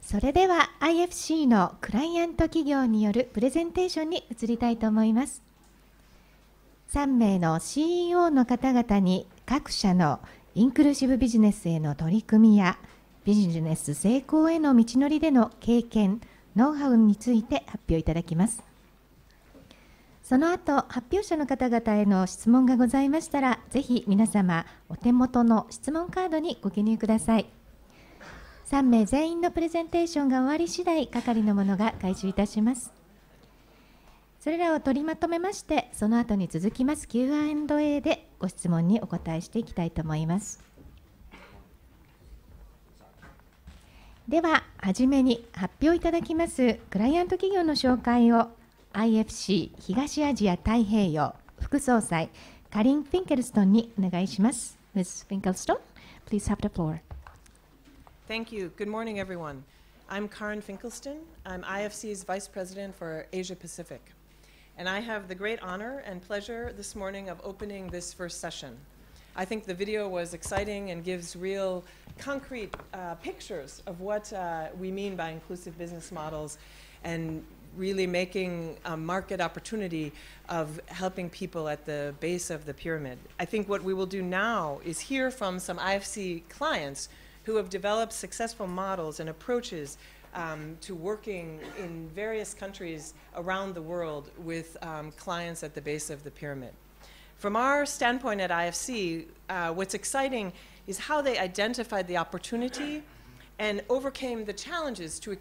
それでは IFC のクライアント企業によるプレゼンテーションに移りたいと思います。3名の CEO の方々に各社のインクルーシブビジネスへの取り組みやビジネス成功への道のりでの経験、ノウハウについて発表いただきます。その後、発表者の方々への質問がございましたら、ぜひ皆様お手元の質問カードにご記入ください。3名全員のプレゼンテーションが終わり次第、係の者が開始いたします。それらを取りまとめまして、その後に続きます Q&A でご質問にお答えしていきたいと思います。では、はじめに発表いただきますクライアント企業の紹介を IFC 東アジア太平洋副総裁カリン・フィンケルストンにお願いします。Ms. Finkelston, please have the floor. Thank you. Good morning, everyone. I'm Karin Finkelston. I'm IFC's Vice President for Asia Pacific. And I have the great honor and pleasure this morning of opening this first session. I think the video was exciting and gives real concrete pictures of what we mean by inclusive business models and really making a market opportunity of helping people at the base of the pyramid. I think what we will do now is hear from some IFC clients who have developed successful models and approaches to working in various countries around the world with clients at the base of the pyramid. From our standpoint at IFC, what's exciting is how they identified the opportunity and overcame the challenges to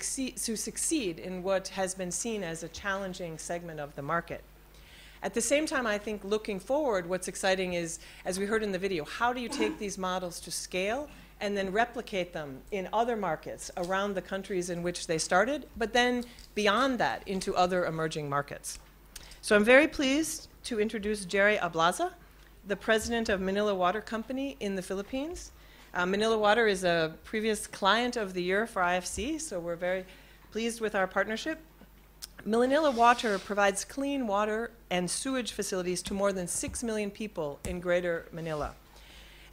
succeed in what has been seen as a challenging segment of the market. At the same time, I think looking forward, what's exciting is, as we heard in the video, how do you take these models to scale and then replicate them in other markets around the countries in which they started, but then beyond that into other emerging markets. So I'm very pleased to introduce Gerry Ablaza, the president of Manila Water Company in the Philippines. Manila Water is a previous client of the year for IFC, so we're very pleased with our partnership. Manila Water provides clean water and sewage facilities to more than 6 million people in Greater Manila.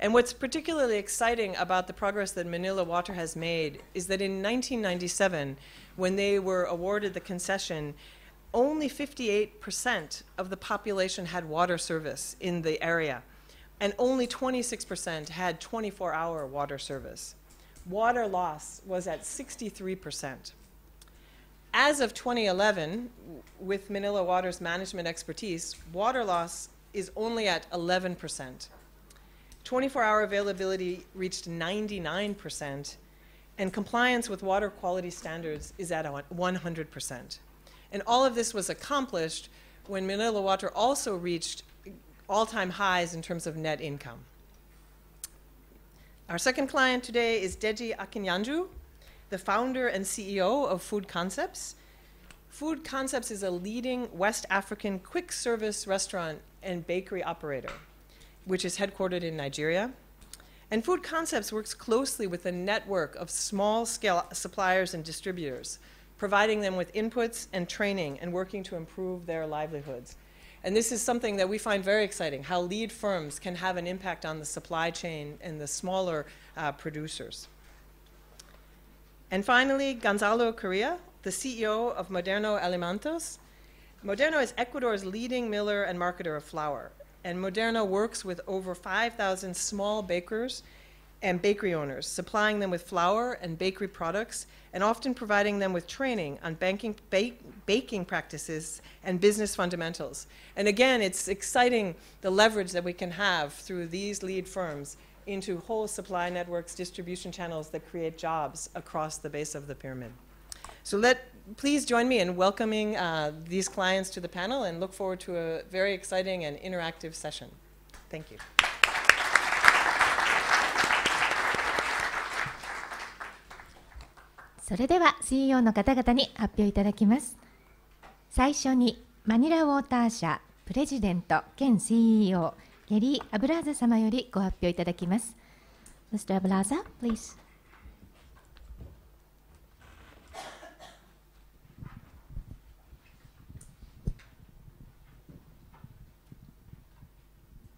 And what's particularly exciting about the progress that Manila Water has made is that in 1997, when they were awarded the concession, only 58% of the population had water service in the area, and only 26% had 24-hour water service. Water loss was at 63%. As of 2011, with Manila Water's management expertise, water loss is only at 11%. 24-hour availability reached 99%, and compliance with water quality standards is at 100%. And all of this was accomplished when Manila Water also reached all-time highs in terms of net income. Our second client today is Deji Akinyanju, the founder and CEO of Food Concepts. Food Concepts is a leading West African quick service restaurant and bakery operator, which is headquartered in Nigeria. And Food Concepts works closely with a network of small-scale suppliers and distributors, providing them with inputs and training and working to improve their livelihoods. And this is something that we find very exciting, how lead firms can have an impact on the supply chain and the smaller producers. And finally, Gonzalo Correa, the CEO of Moderna Alimentos. Moderna is Ecuador's leading miller and marketer of flour. And Moderna works with over 5,000 small bakers and bakery owners, supplying them with flour and bakery products, and often providing them with training on baking practices and business fundamentals. And again, it's exciting the leverage that we can have through these lead firms into whole supply networks, distribution channels that create jobs across the base of the pyramid. So please join me in welcoming these clients to the panel and look forward to a very exciting and interactive session. Thank you. それでは CEO の方々に発表いただきます。最初にマニラウォーター社プレジデント兼 CEO ゲリー・アブラーザ様よりご発表いただきます。Mr. Ablaza, please.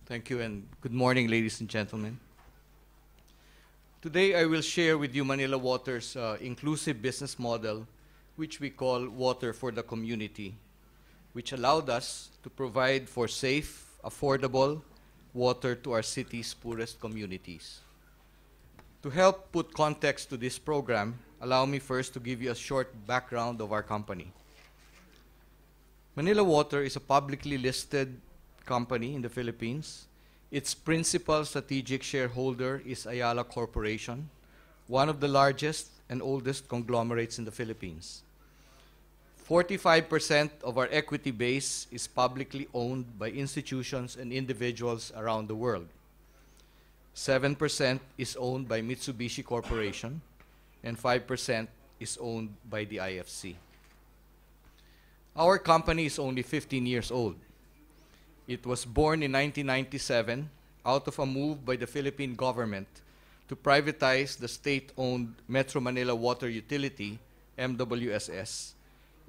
Thank you, and good morning, ladies and gentlemen. Today I will share with you Manila Water's inclusive business model, which we call Water for the Community, which allowed us to provide for safe, affordable water to our city's poorest communities. To help put context to this program, allow me first to give you a short background of our company. Manila Water is a publicly listed company in the Philippines. Its principal strategic shareholder is Ayala Corporation, one of the largest and oldest conglomerates in the Philippines. 45% of our equity base is publicly owned by institutions and individuals around the world. 7% is owned by Mitsubishi Corporation, and 5% is owned by the IFC. Our company is only 15 years old. It was born in 1997 out of a move by the Philippine government to privatize the state-owned Metro Manila Water Utility, MWSS,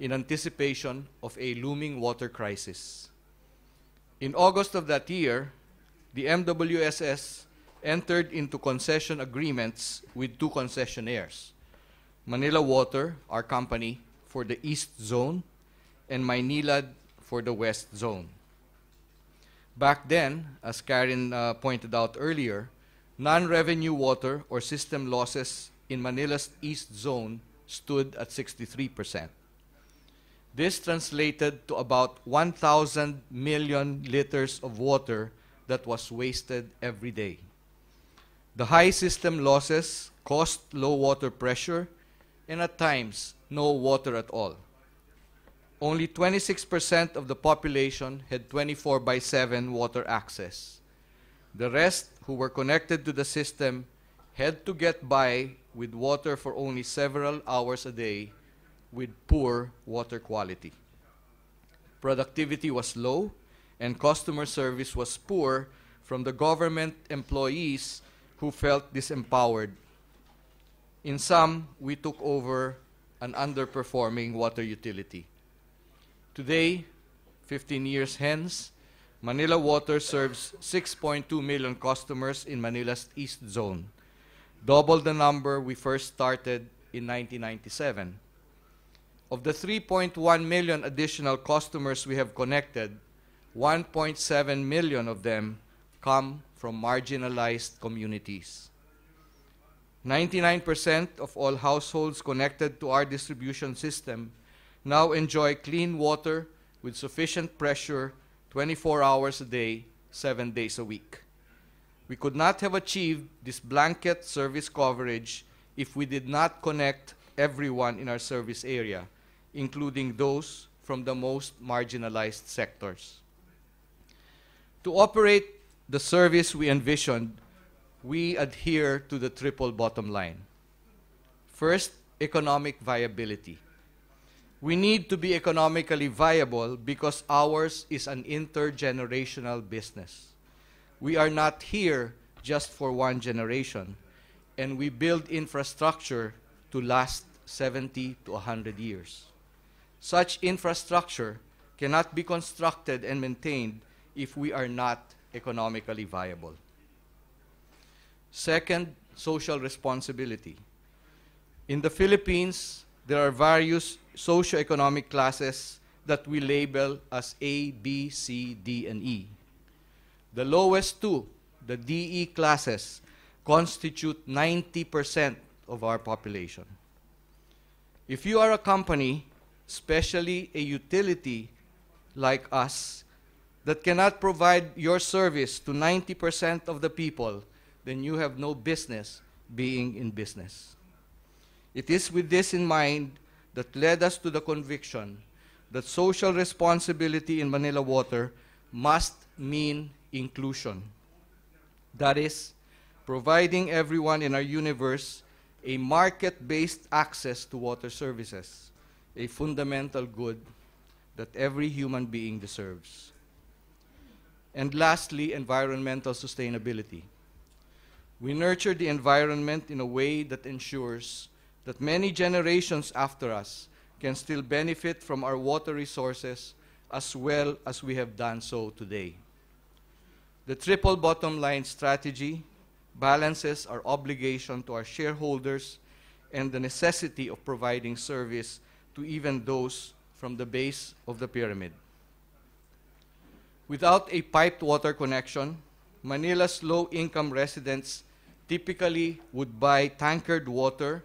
in anticipation of a looming water crisis. In August of that year, the MWSS entered into concession agreements with two concessionaires, Manila Water, our company, for the East Zone, and Maynilad for the West Zone. Back then, as Karin pointed out earlier, non-revenue water or system losses in Manila's East Zone stood at 63%. This translated to about 1,000 million liters of water that was wasted every day. The high system losses caused low water pressure and at times no water at all. Only 26% of the population had 24/7 water access. The rest, who were connected to the system, had to get by with water for only several hours a day with poor water quality. Productivity was low and customer service was poor from the government employees who felt disempowered. In sum, we took over an underperforming water utility. Today, 15 years hence, Manila Water serves 6.2 million customers in Manila's East Zone, double the number we first started in 1997. Of the 3.1 million additional customers we have connected, 1.7 million of them come from marginalized communities. 99% of all households connected to our distribution system now enjoy clean water with sufficient pressure 24 hours a day, 7 days a week. We could not have achieved this blanket service coverage if we did not connect everyone in our service area, including those from the most marginalized sectors. To operate the service we envisioned, we adhere to the triple bottom line. First, economic viability. We need to be economically viable because ours is an intergenerational business. We are not here just for one generation, and we build infrastructure to last 70 to 100 years. Such infrastructure cannot be constructed and maintained if we are not economically viable. Second, social responsibility. In the Philippines, there are various socioeconomic classes that we label as A, B, C, D, and E. The lowest two, the DE classes, constitute 90% of our population. If you are a company, especially a utility like us, that cannot provide your service to 90% of the people, then you have no business being in business. It is with this in mind that led us to the conviction that social responsibility in Manila Water must mean inclusion. That is, providing everyone in our universe a market-based access to water services, a fundamental good that every human being deserves. And lastly, environmental sustainability. We nurture the environment in a way that ensures that many generations after us can still benefit from our water resources as well as we have done so today. The triple bottom line strategy balances our obligation to our shareholders and the necessity of providing service to even those from the base of the pyramid. Without a piped water connection, Manila's low-income residents typically would buy tankered water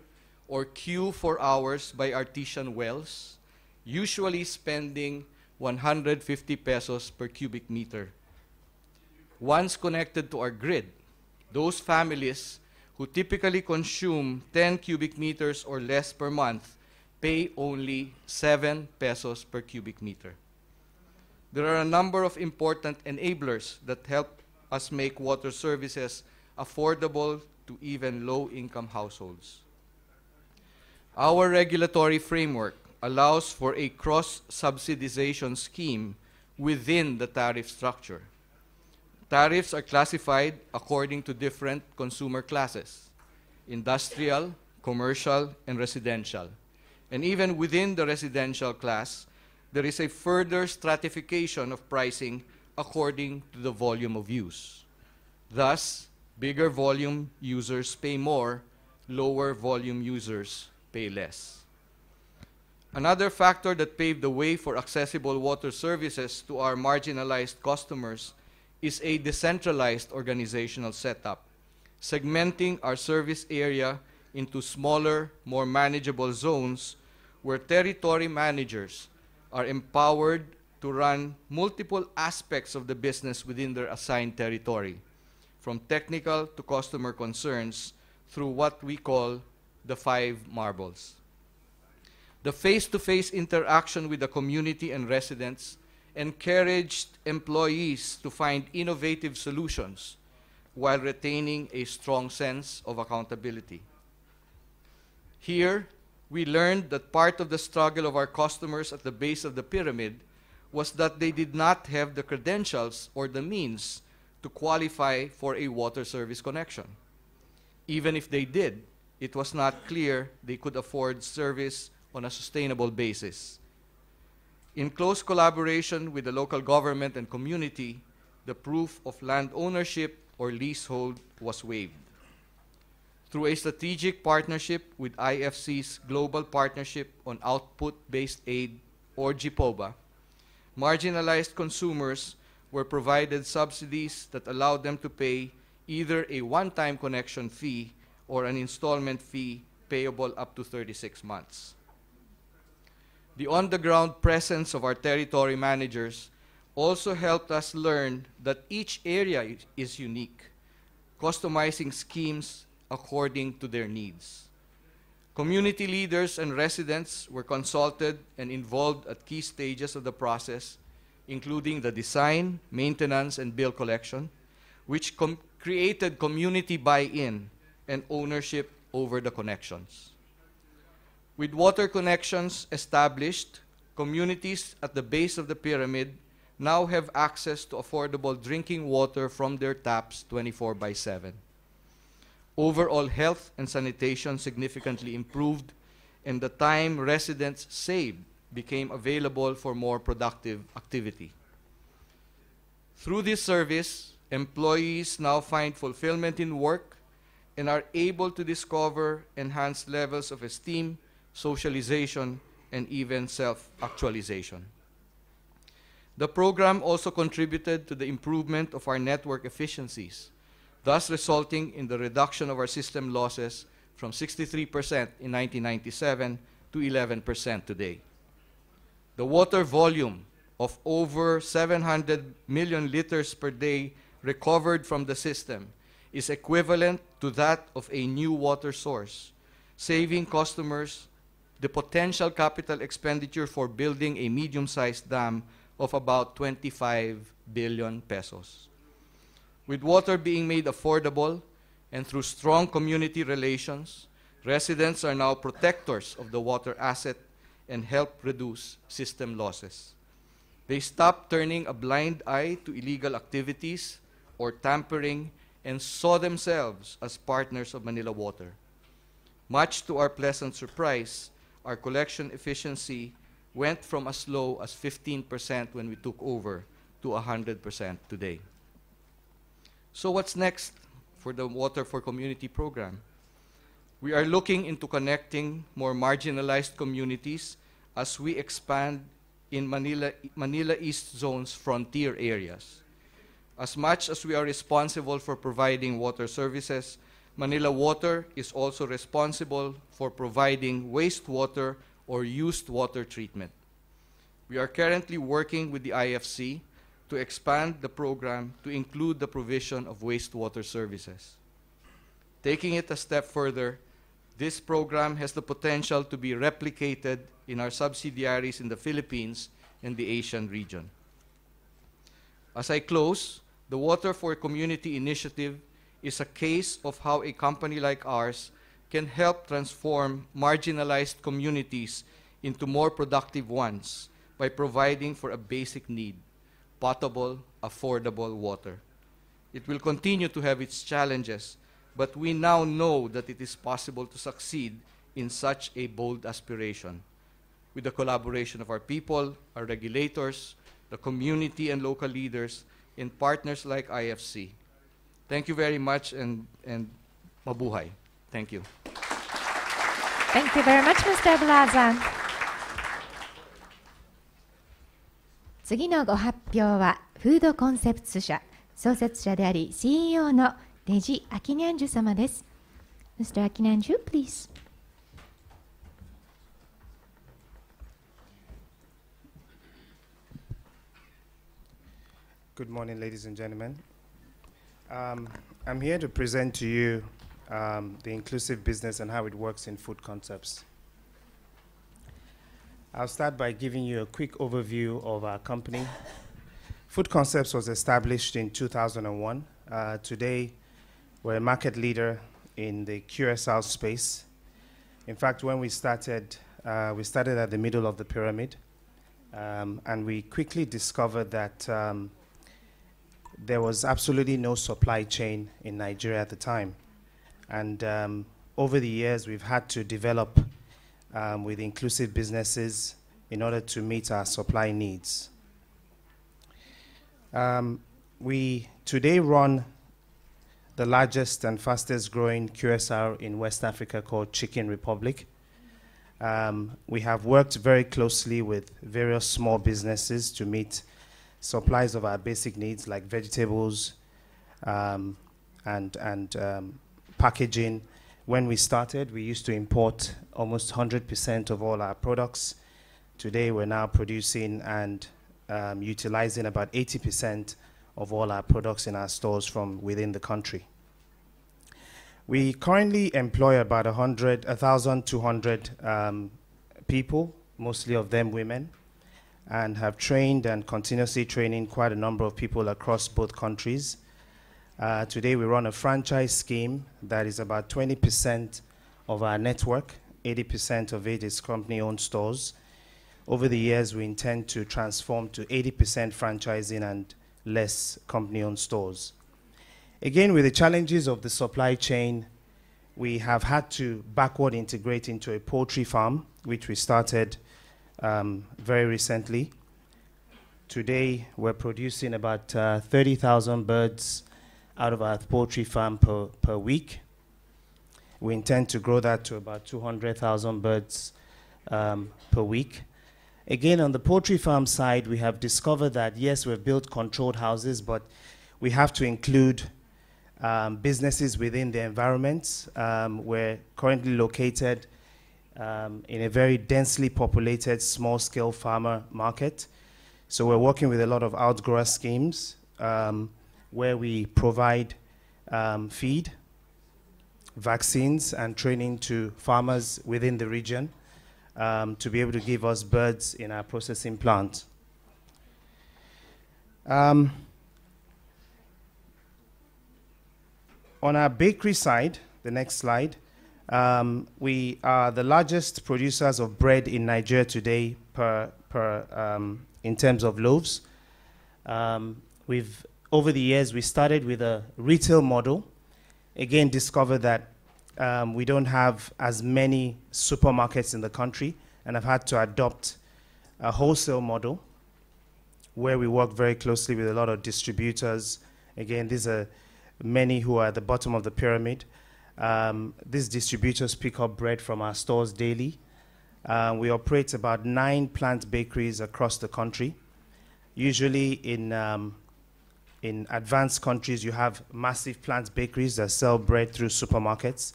or queue for hours by artesian wells, usually spending 150 pesos per cubic meter. Once connected to our grid, those families who typically consume 10 cubic meters or less per month pay only 7 pesos per cubic meter. There are a number of important enablers that help us make water services affordable to even low-income households. Our regulatory framework allows for a cross-subsidization scheme within the tariff structure. Tariffs are classified according to different consumer classes: industrial, commercial, and residential. And even within the residential class, there is a further stratification of pricing according to the volume of use. Thus, bigger volume users pay more, lower volume users pay less. Another factor that paved the way for accessible water services to our marginalized customers is a decentralized organizational setup, segmenting our service area into smaller, more manageable zones where territory managers are empowered to run multiple aspects of the business within their assigned territory, from technical to customer concerns, through what we call the 5 marbles. The face-to-face interaction with the community and residents encouraged employees to find innovative solutions while retaining a strong sense of accountability. Here, we learned that part of the struggle of our customers at the base of the pyramid was that they did not have the credentials or the means to qualify for a water service connection. Even if they did, it was not clear they could afford service on a sustainable basis. In close collaboration with the local government and community, the proof of land ownership or leasehold was waived. Through a strategic partnership with IFC's Global Partnership on Output-Based Aid, or GPOBA, marginalized consumers were provided subsidies that allowed them to pay either a one-time connection fee or an installment fee payable up to 36 months. The on-the-ground presence of our territory managers also helped us learn that each area is unique, customizing schemes according to their needs. Community leaders and residents were consulted and involved at key stages of the process, including the design, maintenance, and bill collection, which created community buy-in and ownership over the connections. With water connections established, communities at the base of the pyramid now have access to affordable drinking water from their taps 24/7. Overall health and sanitation significantly improved, and the time residents saved became available for more productive activity. Through this service, employees now find fulfillment in work and are able to discover enhanced levels of esteem, socialization, and even self-actualization. The program also contributed to the improvement of our network efficiencies, thus resulting in the reduction of our system losses from 63% in 1997 to 11% today. The water volume of over 700 million liters per day recovered from the system is equivalent to that of a new water source, saving customers the potential capital expenditure for building a medium-sized dam of about 25 billion pesos. With water being made affordable and through strong community relations, residents are now protectors of the water asset and help reduce system losses. They stop turning a blind eye to illegal activities or tampering and saw themselves as partners of Manila Water. Much to our pleasant surprise, our collection efficiency went from as low as 15% when we took over to 100% today. So what's next for the Water for Community program. We are looking into connecting more marginalized communities as we expand in Manila East Zone's frontier areas. As much as we are responsible for providing water services, Manila Water is also responsible for providing wastewater or used water treatment. We are currently working with the IFC to expand the program to include the provision of wastewater services. Taking it a step further, this program has the potential to be replicated in our subsidiaries in the Philippines and the Asian region. As I close, the Water for Community initiative is a case of how a company like ours can help transform marginalized communities into more productive ones by providing for a basic need, potable, affordable water. It will continue to have its challenges, but we now know that it is possible to succeed in such a bold aspiration. With the collaboration of our people, our regulators, the community and local leaders, and partners like IFC. Thank you very much, and mabuhay. Thank you. Thank you very much, Mr. Ablaza. 次のご発表はフードコンセプツ社創設者であり CEO のデジ・アキニャンジュ様です。Mr. Akinyanju, please. Good morning, ladies and gentlemen. I'm here to present to you the inclusive business and how it works in food concepts. I'll start by giving you a quick overview of our company. Food Concepts was established in 2001. Today, we're a market leader in the QSR space. In fact, when we started at the middle of the pyramid, and we quickly discovered that there was absolutely no supply chain in Nigeria at the time. And over the years, we've had to develop with inclusive businesses in order to meet our supply needs. We today run the largest and fastest growing QSR in West Africa called Chicken Republic. We have worked very closely with various small businesses to meet supplies of our basic needs like vegetables and packaging. When we started, we used to import almost 100% of all our products. Today, we're now producing and utilizing about 80% of all our products in our stores from within the country. We currently employ about 1,200 people, mostly of them women, and have trained and continuously training quite a number of people across both countries. Today we run a franchise scheme that is about 20% of our network. 80% of it is company-owned stores. Over the years, we intend to transform to 80% franchising and less company-owned stores. Again, with the challenges of the supply chain, we have had to backward integrate into a poultry farm, which we started very recently. Today, we're producing about 30,000 birds out of our poultry farm per week. We intend to grow that to about 200,000 birds per week. Again, on the poultry farm side, we have discovered that, yes, we've built controlled houses, but we have to include businesses within the environments. We're currently located in a very densely populated small-scale farmer market. So we're working with a lot of outgrower schemes where we provide feed, vaccines, and training to farmers within the region to be able to give us birds in our processing plant. On our bakery side, the next slide, we are the largest producers of bread in Nigeria today in terms of loaves. Over the years, we started with a retail model. Again, discovered that we don't have as many supermarkets in the country, and have had to adopt a wholesale model where we work very closely with a lot of distributors. Again, these are many who are at the bottom of the pyramid. These distributors pick up bread from our stores daily. We operate about 9 plant bakeries across the country. Usually in advanced countries, you have massive plant bakeries that sell bread through supermarkets.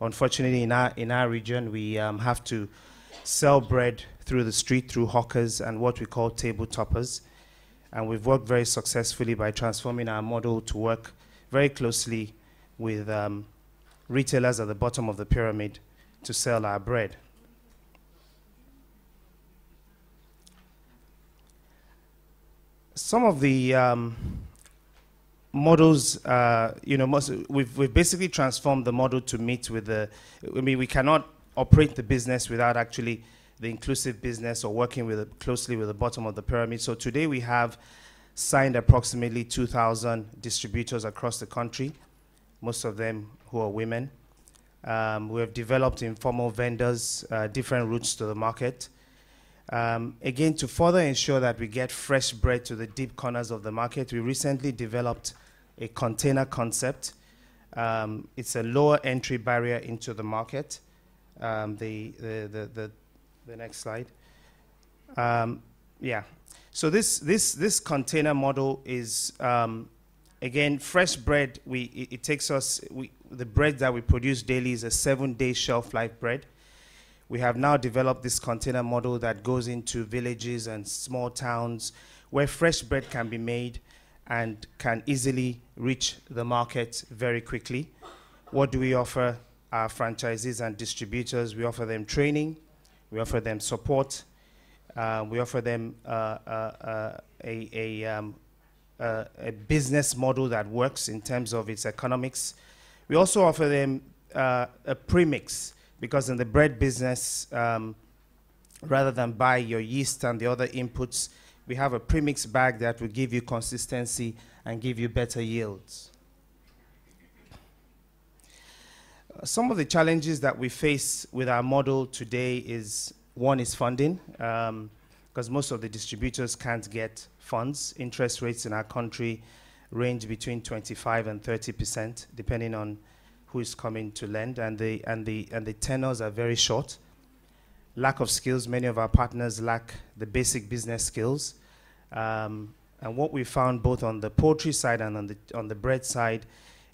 Unfortunately, in our region, we have to sell bread through the street, through hawkers and what we call table toppers. And we've worked very successfully by transforming our model to work very closely with retailers at the bottom of the pyramid to sell our bread. Some of the models, we've basically transformed the model to meet with we cannot operate the business without actually the inclusive business or working closely with the bottom of the pyramid. So today we have signed approximately 2,000 distributors across the country, most of them who are women. We have developed informal vendors, different routes to the market. Again, to further ensure that we get fresh bread to the deep corners of the market, we recently developed a container concept. It's a lower entry barrier into the market. The next slide. So this container model is again fresh bread. It takes us the bread that we produce daily is a 7-day shelf life bread. We have now developed this container model that goes into villages and small towns where fresh bread can be made and can easily reach the market very quickly. What do we offer our franchisees and distributors? We offer them training, we offer them support, we offer them a business model that works in terms of its economics. We also offer them a premix, because in the bread business, rather than buy your yeast and the other inputs, we have a premix bag that will give you consistency and give you better yields. Some of the challenges that we face with our model today is, one is funding, because most of the distributors can't get funds. Interest rates in our country range between 25% and 30%, depending on who is coming to lend, and the tenors are very short. Lack of skills, many of our partners lack the basic business skills. And what we found both on the poultry side and on the bread side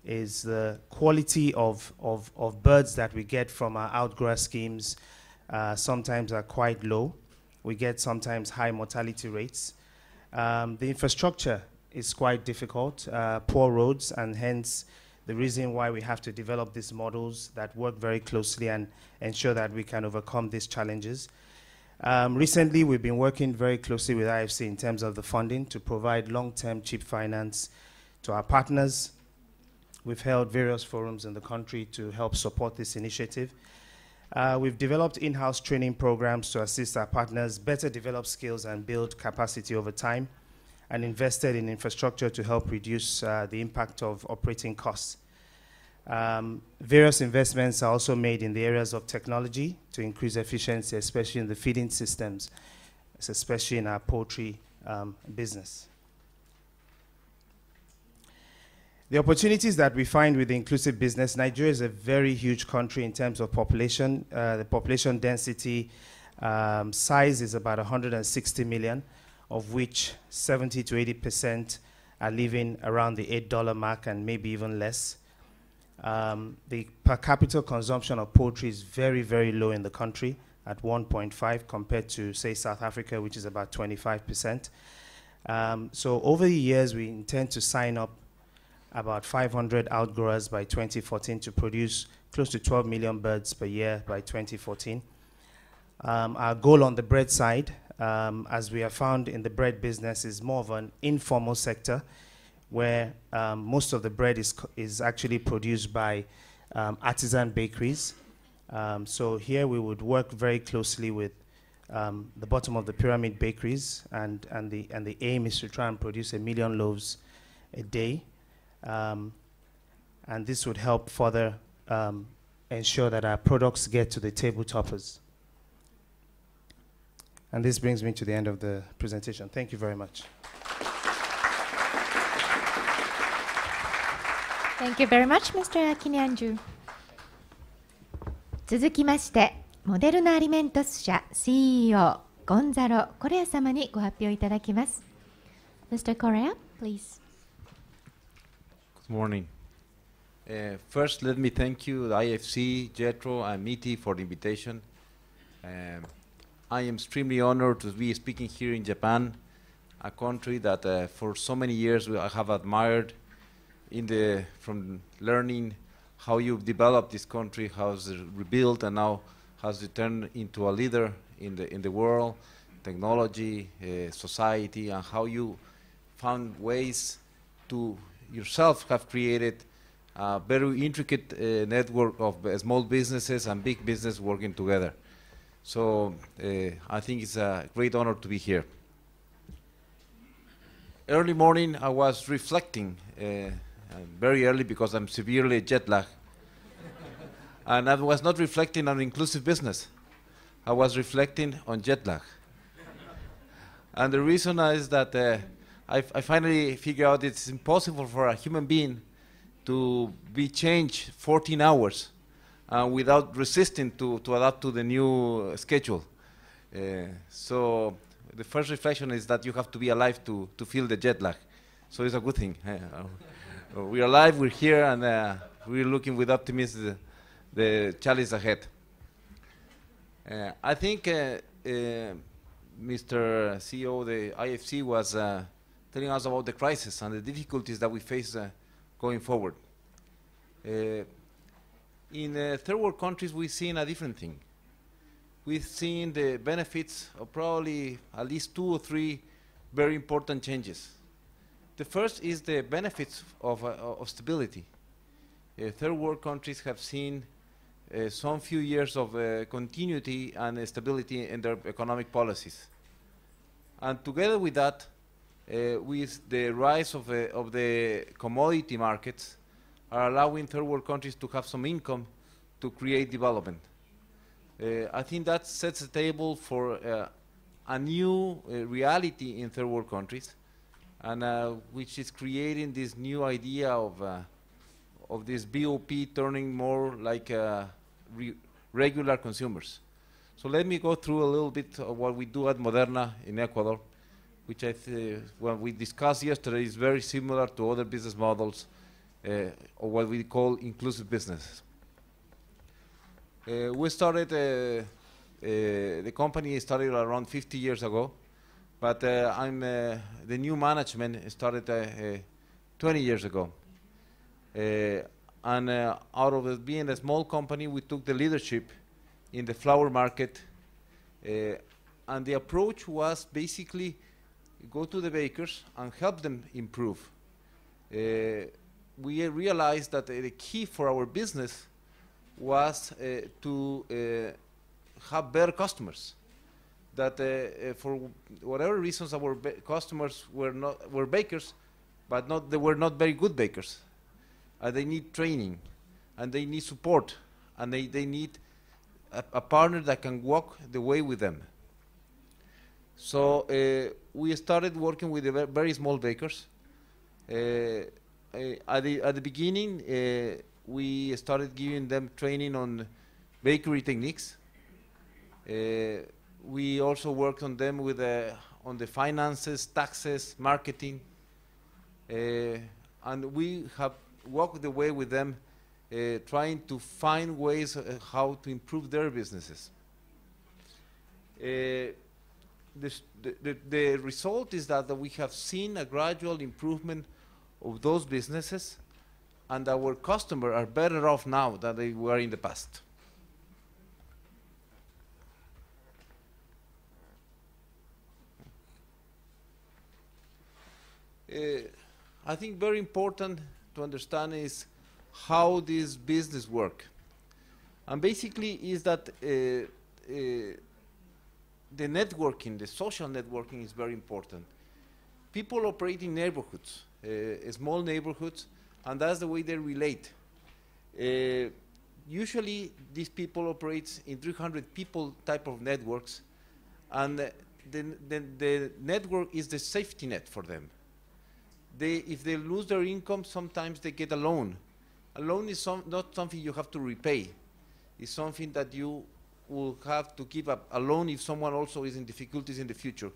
is the quality of birds that we get from our outgrower schemes sometimes are quite low. We get sometimes high mortality rates. The infrastructure is quite difficult, poor roads, and hence the reason why we have to develop these models that work very closely and ensure that we can overcome these challenges. Recently, we've been working very closely with IFC in terms of the funding to provide long-term cheap finance to our partners. We've held various forums in the country to help support this initiative. We've developed in-house training programs to assist our partners better develop skills and build capacity over time, and invested in infrastructure to help reduce the impact of operating costs. Various investments are also made in the areas of technology to increase efficiency, especially in the feeding systems, especially in our poultry business. The opportunities that we find with the inclusive business, Nigeria is a very huge country in terms of population. The population density size is about 160 million, of which 70 to 80% are living around the $8 mark and maybe even less. The per capita consumption of poultry is very, very low in the country at 1.5 compared to, say, South Africa, which is about 25%. So over the years, we intend to sign up about 500 outgrowers by 2014 to produce close to 12 million birds per year by 2014. Our goal on the bread side, as we have found in the bread business, is more of an informal sector where most of the bread is actually produced by artisan bakeries. So here we would work very closely with the bottom of the pyramid bakeries, and the aim is to try and produce 1 million loaves a day. And this would help further ensure that our products get to the table toppers. And this brings me to the end of the presentation. Thank you very much. Thank you very much, Mr. Akinyanju. 続きまして、モデルナアリメントス社 CEO ゴンザロ・コレア様にご発表いただきます。Mr. Correa, please. Good morning. First, let me thank you, the IFC, JETRO, and MITI for the invitation. I am extremely honored to be speaking here in Japan, a country that for so many years I have admired from learning how you've developed this country, how it's rebuilt, and now has it turned into a leader in the world, technology, society, and how you found ways to yourself have created a very intricate network of small businesses and big business working together. So I think it's a great honor to be here. Early morning, I was reflecting, very early because I'm severely jet lagged. And I was not reflecting on inclusive business. I was reflecting on jet lag. And the reason is that I finally figured out it's impossible for a human being to be changed 14 hours without resisting to adapt to the new schedule. So the first reflection is that you have to be alive to feel the jet lag. So it's a good thing. We're alive, we're here, and we're looking with optimism the challenge ahead. I think Mr. CEO of the IFC was telling us about the crisis and the difficulties that we face going forward. In third world countries, we've seen a different thing. We've seen the benefits of probably at least 2 or 3 very important changes. The first is the benefits of stability. Third world countries have seen some few years of continuity and stability in their economic policies. And together with that, with the rise of the commodity markets, are allowing third world countries to have some income to create development. I think that sets the table for a new reality in third world countries, and which is creating this new idea of this BOP turning more like regular consumers. So let me go through a little bit of what we do at Moderna in Ecuador, which what we discussed yesterday is very similar to other business models or what we call inclusive business. We started, the company started around 50 years ago, but the new management started 20 years ago. And out of it being a small company, we took the leadership in the flower market. And the approach was basically go to the bakers and help them improve. We realized that the key for our business was to have better customers. That for whatever reasons, our customers were bakers, but they were not very good bakers. They need training, and they need support, and they need a partner that can walk the way with them. So we started working with the very small bakers. At the beginning, we started giving them training on bakery techniques. We also worked on them with on the finances, taxes, marketing, and we have walked the way with them, trying to find ways how to improve their businesses. The result is that we have seen a gradual improvement of those businesses, and our customers are better off now than they were in the past. I think very important to understand is how this business work. And basically is that the networking, the social networking is very important. People operate in neighborhoods, small neighborhoods, and that's the way they relate. Usually these people operate in 300 people type of networks, and the network is the safety net for them. If they lose their income, sometimes they get a loan A loan is not something you have to repay. It's something that you will have to give up a loan if someone also is in difficulties in the future.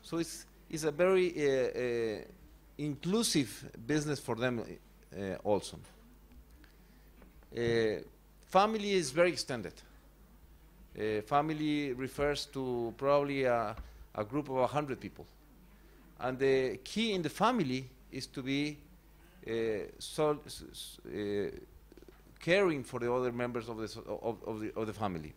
So it's a very inclusive business for them also. Family is very extended. Family refers to probably a group of 100 people. And the key in the family is to be caring for the other members of the family.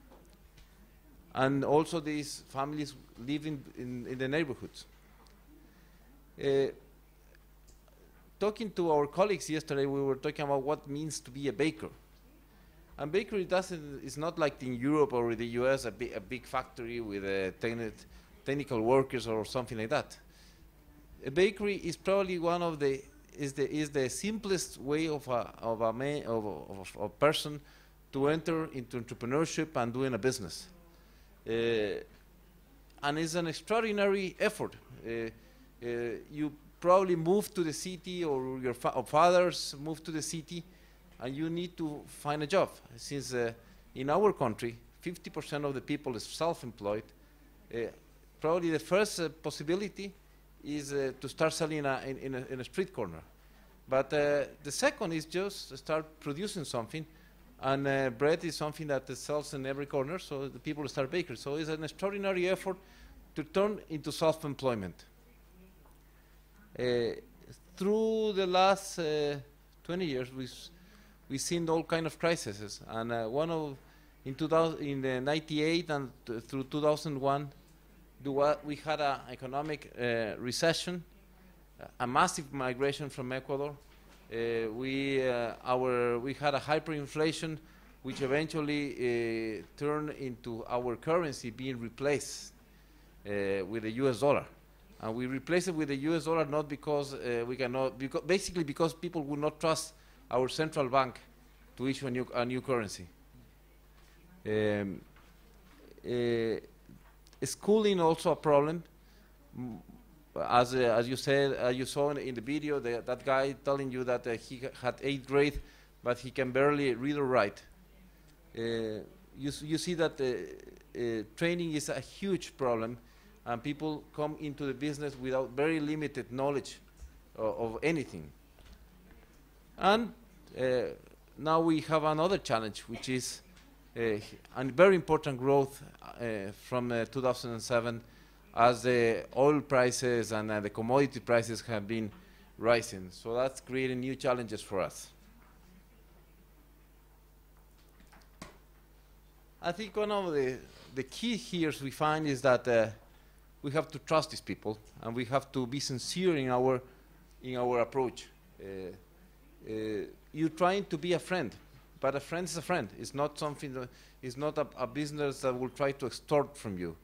And also these families live in the neighborhoods. Talking to our colleagues yesterday, we were talking about what it means to be a baker. And bakery is not like in Europe or in the US, a big factory with technical workers or something like that. A bakery is probably one of the the simplest way of a person to enter into entrepreneurship and doing a business. And it's an extraordinary effort. You probably moved to the city, or your fathers moved to the city, and you need to find a job. Since in our country, 50% of the people is self-employed, probably the first possibility is to start selling in a street corner. But the second is just start producing something, and bread is something that sells in every corner, so the people start bakeries. So it's an extraordinary effort to turn into self-employment. Through the last 20 years, we've seen all kind of crises, and in 98 and through 2001, we had an economic recession, a massive migration from Ecuador. We had a hyperinflation, which eventually turned into our currency being replaced with the US dollar. And we replaced it with the US dollar not because basically because people would not trust our central bank to issue a new currency. Schooling also a problem. As you said, you saw in the video, that guy telling you that he had 8th grade, but he can barely read or write. You see that training is a huge problem, and people come into the business without very limited knowledge of anything. And now we have another challenge, which is a very important growth from 2007, as the oil prices and the commodity prices have been rising. So that's creating new challenges for us. I think one of the key here we find is that we have to trust these people, and we have to be sincere in our approach. You're trying to be a friend, but a friend is a friend. It's not something that is not a business that will try to extort from you.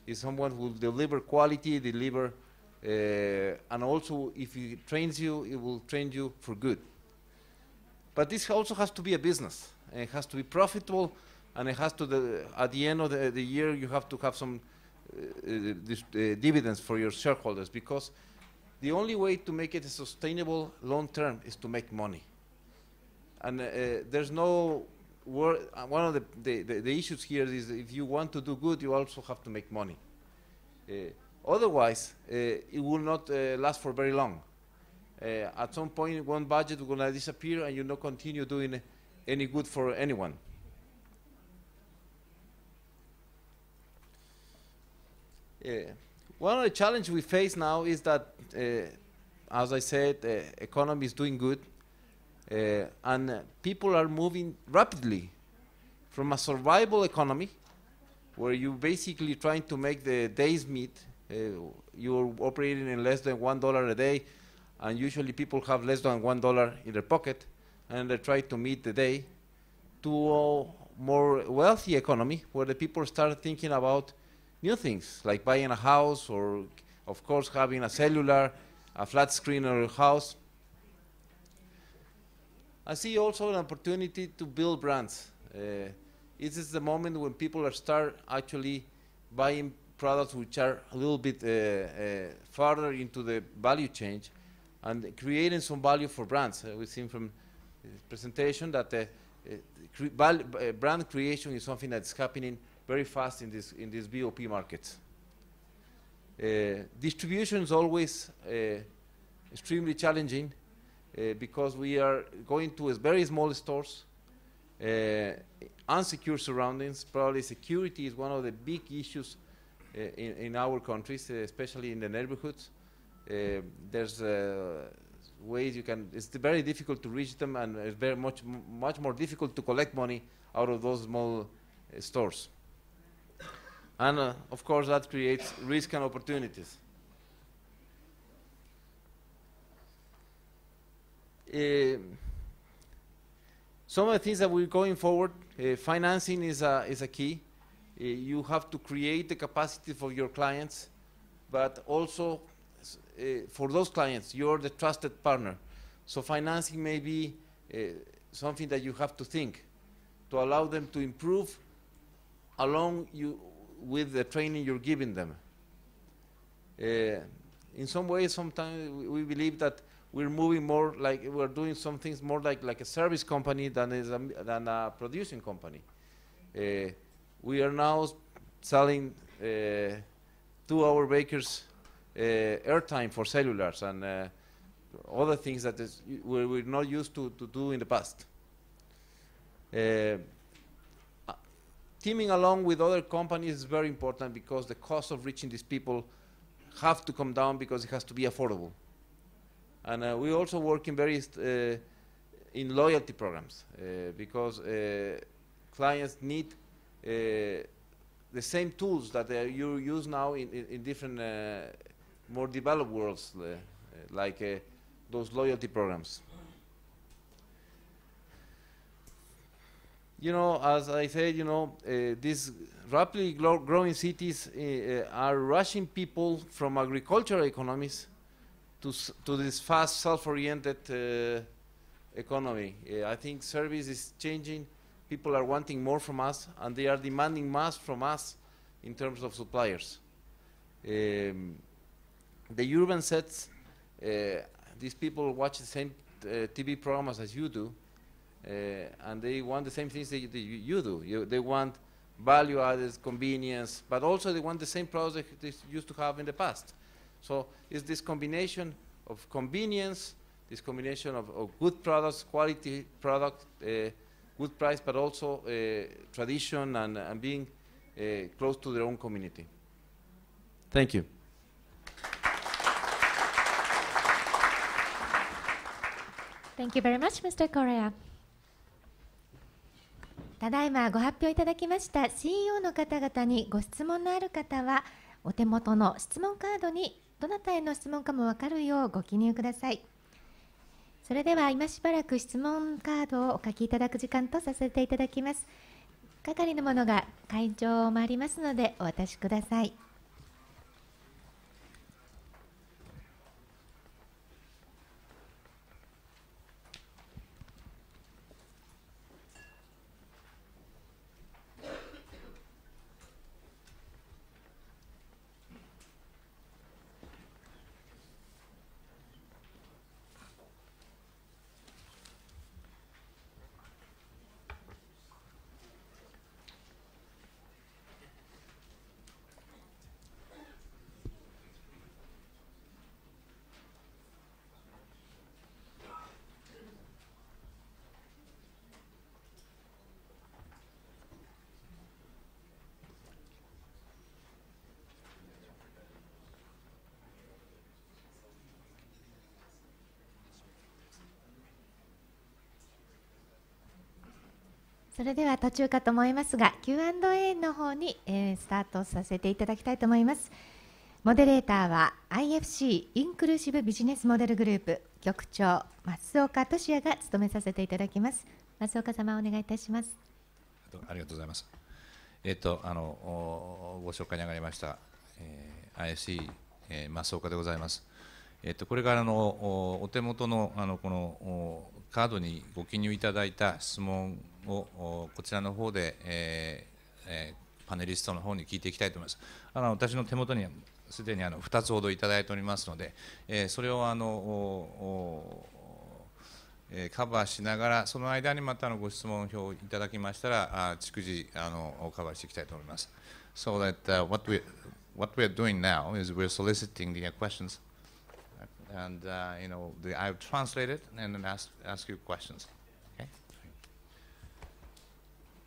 It's someone who will deliver quality, and also if he trains you, it will train you for good. But this also has to be a business. And it has to be profitable, and it has to, at the end of the year, you have to have some dividends for your shareholders, because the only way to make it sustainable long term is to make money. And there's no one of the issues here is, if you want to do good, you also have to make money. Otherwise, it will not last for very long. At some point, one budget will gonna disappear, and you not continue doing any good for anyone. One of the challenges we face now is that, as I said, the economy is doing good, and people are moving rapidly from a survival economy, where you basically trying to make the days meet. You're operating in less than $1 a day, and usually people have less than $1 in their pocket, and they try to meet the day, to a more wealthy economy, where the people start thinking about new things, like buying a house, or of course having a cellular, a flat screen in your house. I see also an opportunity to build brands. This is the moment when people are start actually buying products which are a little bit farther into the value chain, and creating some value for brands. We've seen from presentation that brand creation is something that's happening very fast in this BOP market. Distribution is always extremely challenging because we are going to very small stores, unsecure surroundings. Probably security is one of the big issues in our countries, especially in the neighborhoods. There's ways you can, it's very difficult to reach them, and it's very much more difficult to collect money out of those small stores. And of course that creates risk and opportunities. Some of the things that we're going forward, financing is a key. You have to create the capacity for your clients, but also for those clients, you're the trusted partner. So financing may be something that you have to think to allow them to improve along with the training you're giving them. In some ways, sometimes we believe that we're moving more like, we're doing some things more like a service company than a producing company. We are now selling to our bakers airtime for cellulars and other things that we're not used to do in the past. Teaming along with other companies is very important because the cost of reaching these people have to come down because it has to be affordable. And we also work in in loyalty programs because clients need the same tools that you use now in different more developed worlds, like those loyalty programs. You know, as I said, you know, these rapidly growing cities are rushing people from agricultural economies to this fast, self-oriented economy. I think service is changing. People are wanting more from us, and they are demanding more from us in terms of suppliers. The urban sets, these people watch the same TV programs as you do, and they want the same things that you do. They want value-added convenience, but also they want the same products that they used to have in the past. So it's this combination of convenience, this combination of good products, quality product, good price, but also tradition and being close to their own community. Thank you. Thank you very much, Mr. Correa. ただいまご発表いただきました CEO の方々にご質問のある方はお手元の質問カードにどなたへの質問かも分かるようご記入ください。それでは今しばらく質問カードをお書きいただく時間とさせていただきます。係の者が会場を回りますのでお渡しください。それでは途中かと思いますが Q&A の方に、スタートさせていただきたいと思います。モデレーターは IFC インクルーシブビジネスモデルグループ局長増岡俊也が務めさせていただきます。増岡様お願いいたします。ありがとうございます。ご紹介に上がりました、IFC、増岡でございます。これからお手元のこのカードにご記入いただいた質問をこちらの方で、パネリストの方に聞いていきたいと思います。私の手元にはすでに2つほどいただいておりますので、それをカバーしながら、その間にまたご質問票をいただきましたら、逐次カバーしていきたいと思います。So that what we are doing now is we're soliciting the questions, and I've translated and then ask you questions.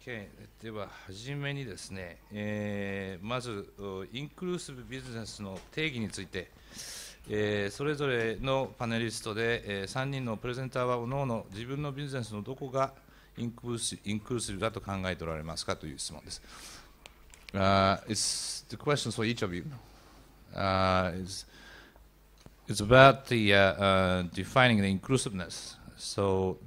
Okay. では初めにですね、まずインクルーシブビジネスの定義について、それぞれのパネリストで、3人のプレゼンターはおのおの自分のビジネスのどこがインクルーシブだと考えておられますかという質問です。It's the questions for each of you. It's about the defining the inclusiveness. So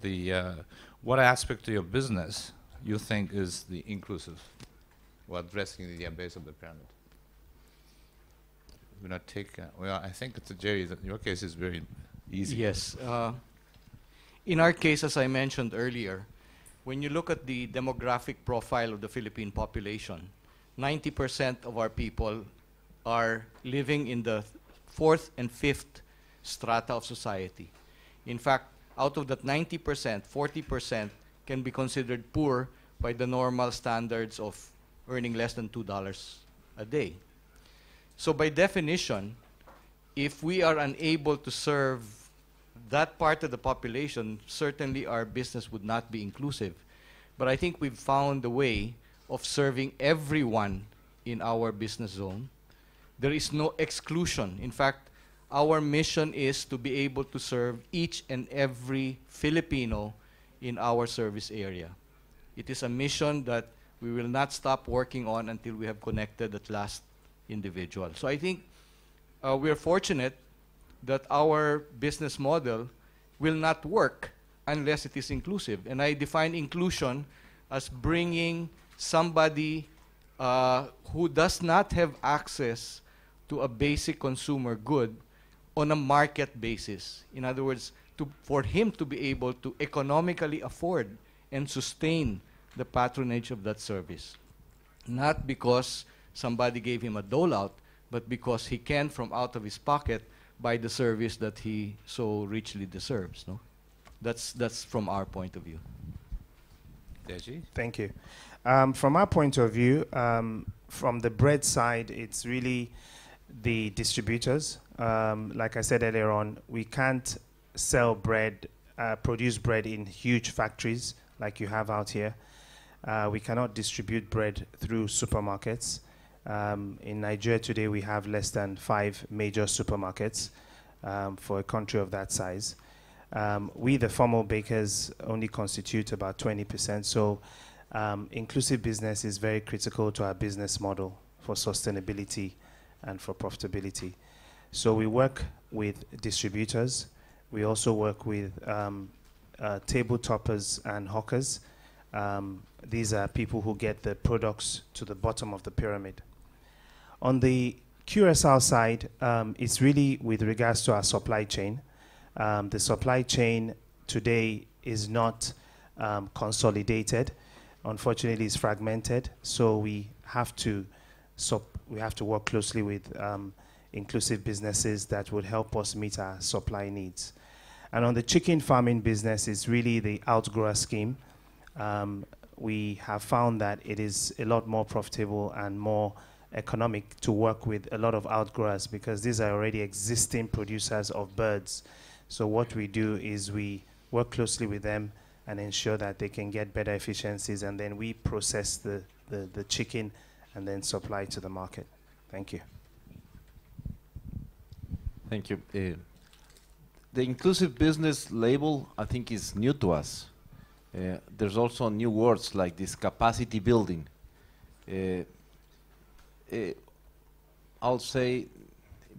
what aspect of your business you think is the inclusive, or addressing the base of the pyramid? We're not take. Well, I think it's Gerry. That your case is very easy. Yes. In our case, as I mentioned earlier, when you look at the demographic profile of the Philippine population, 90% of our people are living in the 4th and 5th strata of society. In fact, out of that 90%, 40% can be considered poor by the normal standards of earning less than $2 a day. So by definition, if we are unable to serve that part of the population, certainly our business would not be inclusive. But I think we've found a way of serving everyone in our business zone. There is no exclusion. In fact, our mission is to be able to serve each and every Filipino in our service area. It is a mission that we will not stop working on until we have connected that last individual. So I think we are fortunate that our business model will not work unless it is inclusive. And I define inclusion as bringing somebody who does not have access to a basic consumer good on a market basis. In other words, for him to be able to economically afford and sustain the patronage of that service. Not because somebody gave him a dole out, but because he can, from out of his pocket, buy the service that he so richly deserves. No? That's from our point of view. Deji? Thank you. From our point of view, from the bread side, it's really the distributors. Like I said earlier on, we can't sell bread, produce bread in huge factories like you have out here. We cannot distribute bread through supermarkets. In Nigeria today, we have less than 5 major supermarkets for a country of that size. We, the formal bakers, only constitute about 20%. So inclusive business is very critical to our business model for sustainability and for profitability. So we work with distributors. We also work with table toppers and hawkers. These are people who get the products to the bottom of the pyramid. On the QSR side, it's really with regards to our supply chain. The supply chain today is not consolidated. Unfortunately, it's fragmented. So we have to work closely with inclusive businesses that would help us meet our supply needs. And on the chicken farming business, it's really the outgrower scheme. We have found that it is a lot more profitable and more economic to work with a lot of outgrowers because these are already existing producers of birds. So what we do is we work closely with them and ensure that they can get better efficiencies, and then we process the chicken and then supply to the market. Thank you. Thank you. The inclusive business label, I think, is new to us. There's also new words like this capacity building. I'll say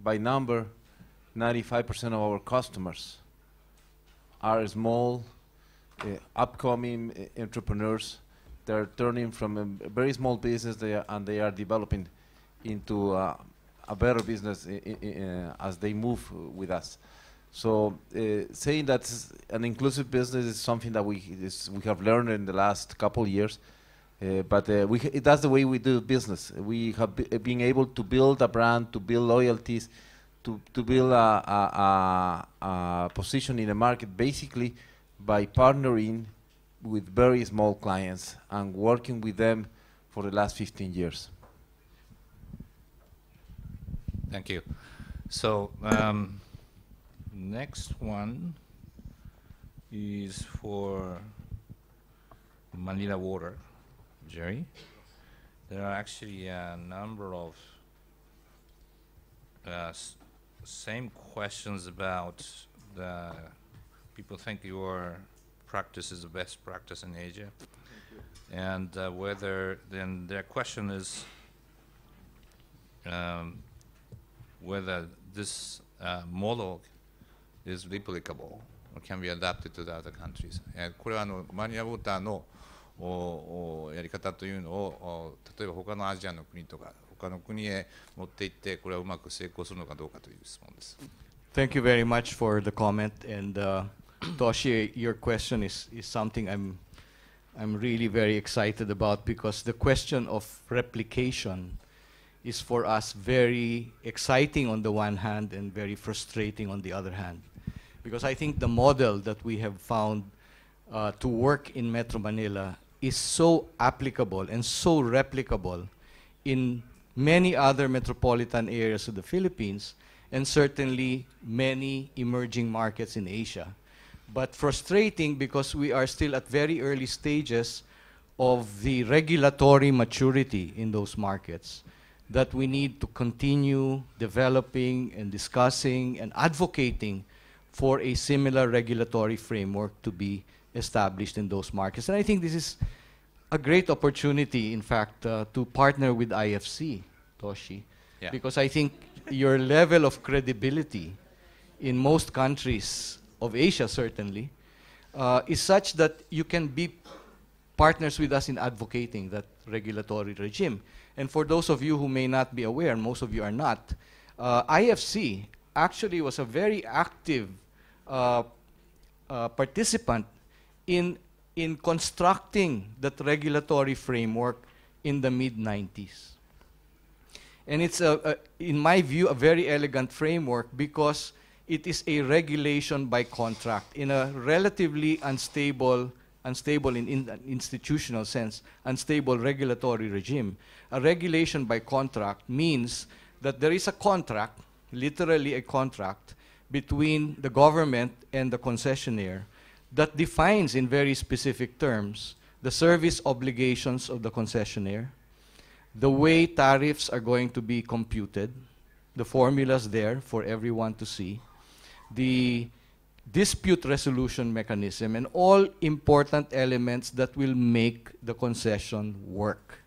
by number, 95% of our customers are small, upcoming entrepreneurs. They're turning from a very small business and they are developing into a better business as they move with us. So saying that an inclusive business is something that we have learned in the last couple of years, but that's the way we do business. We have been able to build a brand, to build loyalties, to build a position in the market, basically by partnering with very small clients and working with them for the last 15 years. Thank you. So next one is for Manila water, Gerry. There are actually a number of same questions about the people think your practice is the best practice in Asia, and whether then their question is whether this model is replicable or can be adapted to the other countries. これはマニラウォーターのやり方というのを例えば他のアジアの国とか他の国へ持っていってこれはうまく成功するのかどうかという質問です。Thank you very much for the comment, and Toshi, your question is something I'm really very excited about, because the question of replication is for us very exciting on the one hand and very frustrating on the other hand, because I think the model that we have found to work in Metro Manila is so applicable and so replicable in many other metropolitan areas of the Philippines and certainly many emerging markets in Asia. But frustrating because we are still at very early stages of the regulatory maturity in those markets, that we need to continue developing and discussing and advocating for a similar regulatory framework to be established in those markets. And I think this is a great opportunity, in fact, to partner with IFC, Toshi, because I think your level of credibility in most countries of Asia, certainly, is such that you can be partners with us in advocating that regulatory regime. And for those of you who may not be aware, and most of you are not, IFC actually was a very active participant in constructing that regulatory framework in the mid-90s. And it's, in my view, a very elegant framework because it is a regulation by contract in a relatively unstable in an institutional sense, unstable regulatory regime. A regulation by contract means that there is a contract, literally a contract, between the government and the concessionaire that defines in very specific terms the service obligations of the concessionaire, the way tariffs are going to be computed, the formulas there for everyone to see, the dispute resolution mechanism, and all important elements that will make the concession work.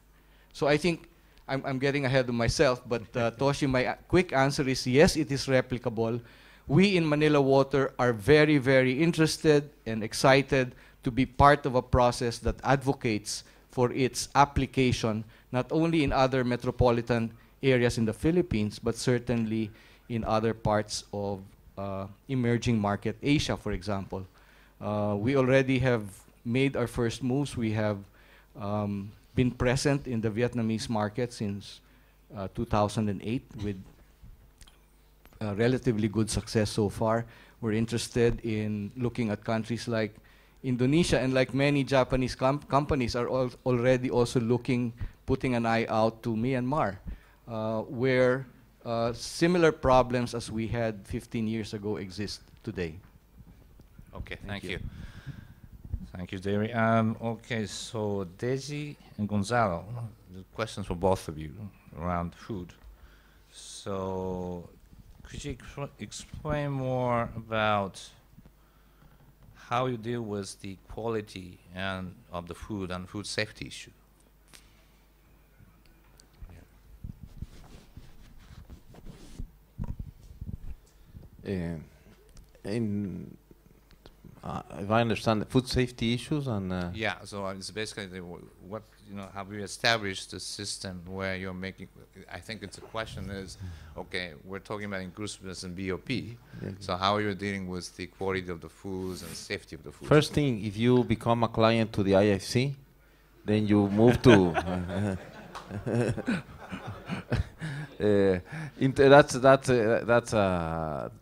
So I think I'm getting ahead of myself, but Toshi, my quick answer is yes, it is replicable. We in Manila Water are very, very interested and excited to be part of a process that advocates for its application, not only in other metropolitan areas in the Philippines, but certainly in other parts of emerging market Asia, for example. We already have made our first moves. We have been present in the Vietnamese market since 2008 with relatively good success so far. We're interested in looking at countries like Indonesia, and like many Japanese companies are already also putting an eye out to Myanmar, where similar problems as we had 15 years ago exist today. Okay, thank you. Thank you, Gerry. Okay, so Deji and Gonzalo, the questions for both of you around food. So could you explain more about how you deal with the quality of the food and food safety issue? If I understand the food safety issues and yeah, so it's basically what have you established a system where you're making? I think it's a question is, okay, we're talking about inclusiveness and BOP. So how are you dealing with the quality of the foods and safety of the food? First thing, if you become a client to the IFC, then you move to. That's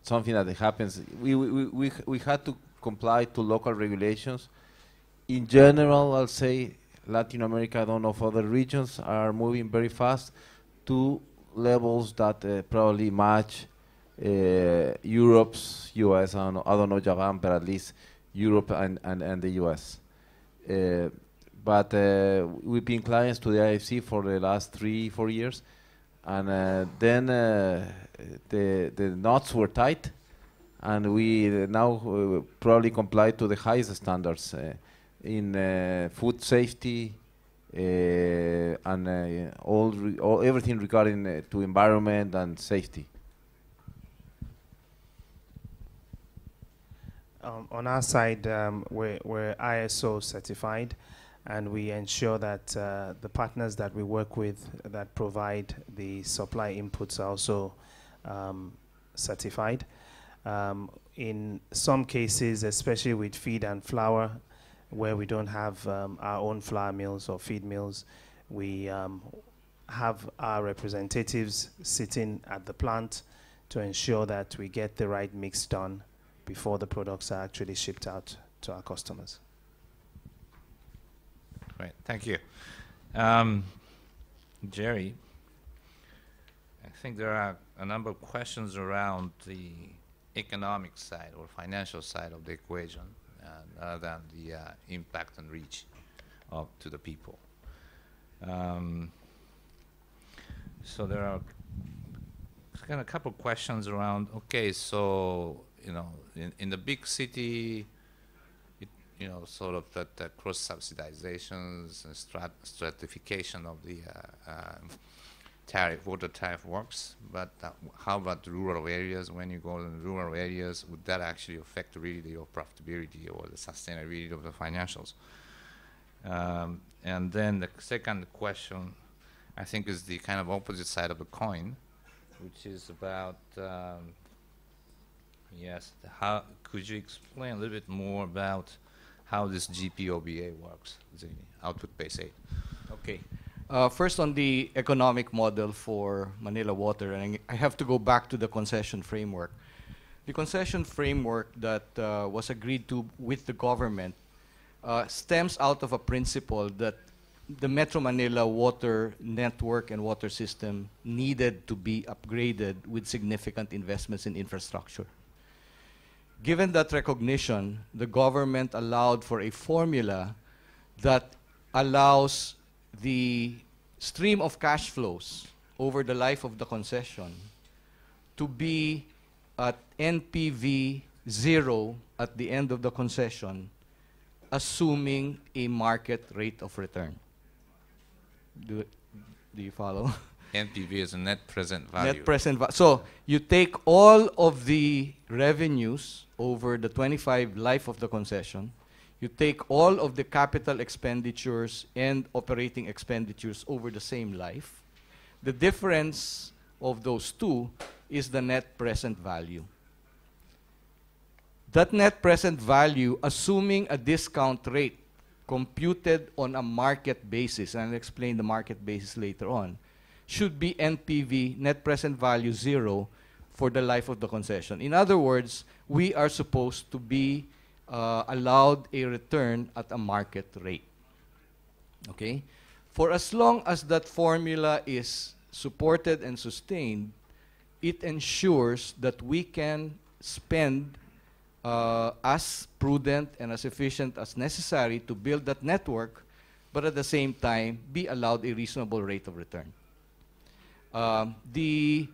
something that happens. We had to comply to local regulations. In general, I'll say Latin America, I don't know if other regions are moving very fast to levels that probably match Europe's, US, I don't know Japan, but at least Europe and the US. But we've been clients to the IFC for the last 3-4 years, and then the knots were tight, and we now probably comply to the highest standards in food safety and everything regarding to environment and safety. On our side, we're ISO certified, and we ensure that the partners that we work with that provide the supply inputs are also certified. In some cases, especially with feed and flour, where we don't have our own flour mills or feed mills, we have our representatives sitting at the plant to ensure that we get the right mix done before the products are actually shipped out to our customers. Great, thank you. Gerry, I think there are a number of questions around the economic side or financial side of the equation, rather than the impact and reach to the people. So there are kind of a couple of questions around, okay, so, you know, in the big city, you know, sort of that cross-subsidizations and stratification of the water tariff works, but how about the rural areas? When you go to the rural areas, would that actually affect really your profitability or the sustainability of the financials? And then the second question, I think, is the kind of opposite side of the coin, which is about, yes, how could you explain a little bit more about how this GPOBA works, the output-based aid? Okay. First, on the economic model for Manila Water, and I have to go back to the concession framework. The concession framework that was agreed to with the government stems out of a principle that the Metro Manila water network and water system needed to be upgraded with significant investments in infrastructure. Given that recognition, the government allowed for a formula that allows the stream of cash flows over the life of the concession to be at NPV 0 at the end of the concession, assuming a market rate of return. Do you follow? NPV is a net present value. Net present value. So you take all of the revenues over the 25 life of the concession, you take all of the capital expenditures and operating expenditures over the same life. The difference of those two is the net present value. That net present value, assuming a discount rate computed on a market basis, and I'll explain the market basis later on, should be NPV, net present value 0, for the life of the concession. In other words, we are supposed to be allowed a return at a market rate. Okay? For as long as that formula is supported and sustained, it ensures that we can spend as prudent and as efficient as necessary to build that network, but at the same time be allowed a reasonable rate of return. The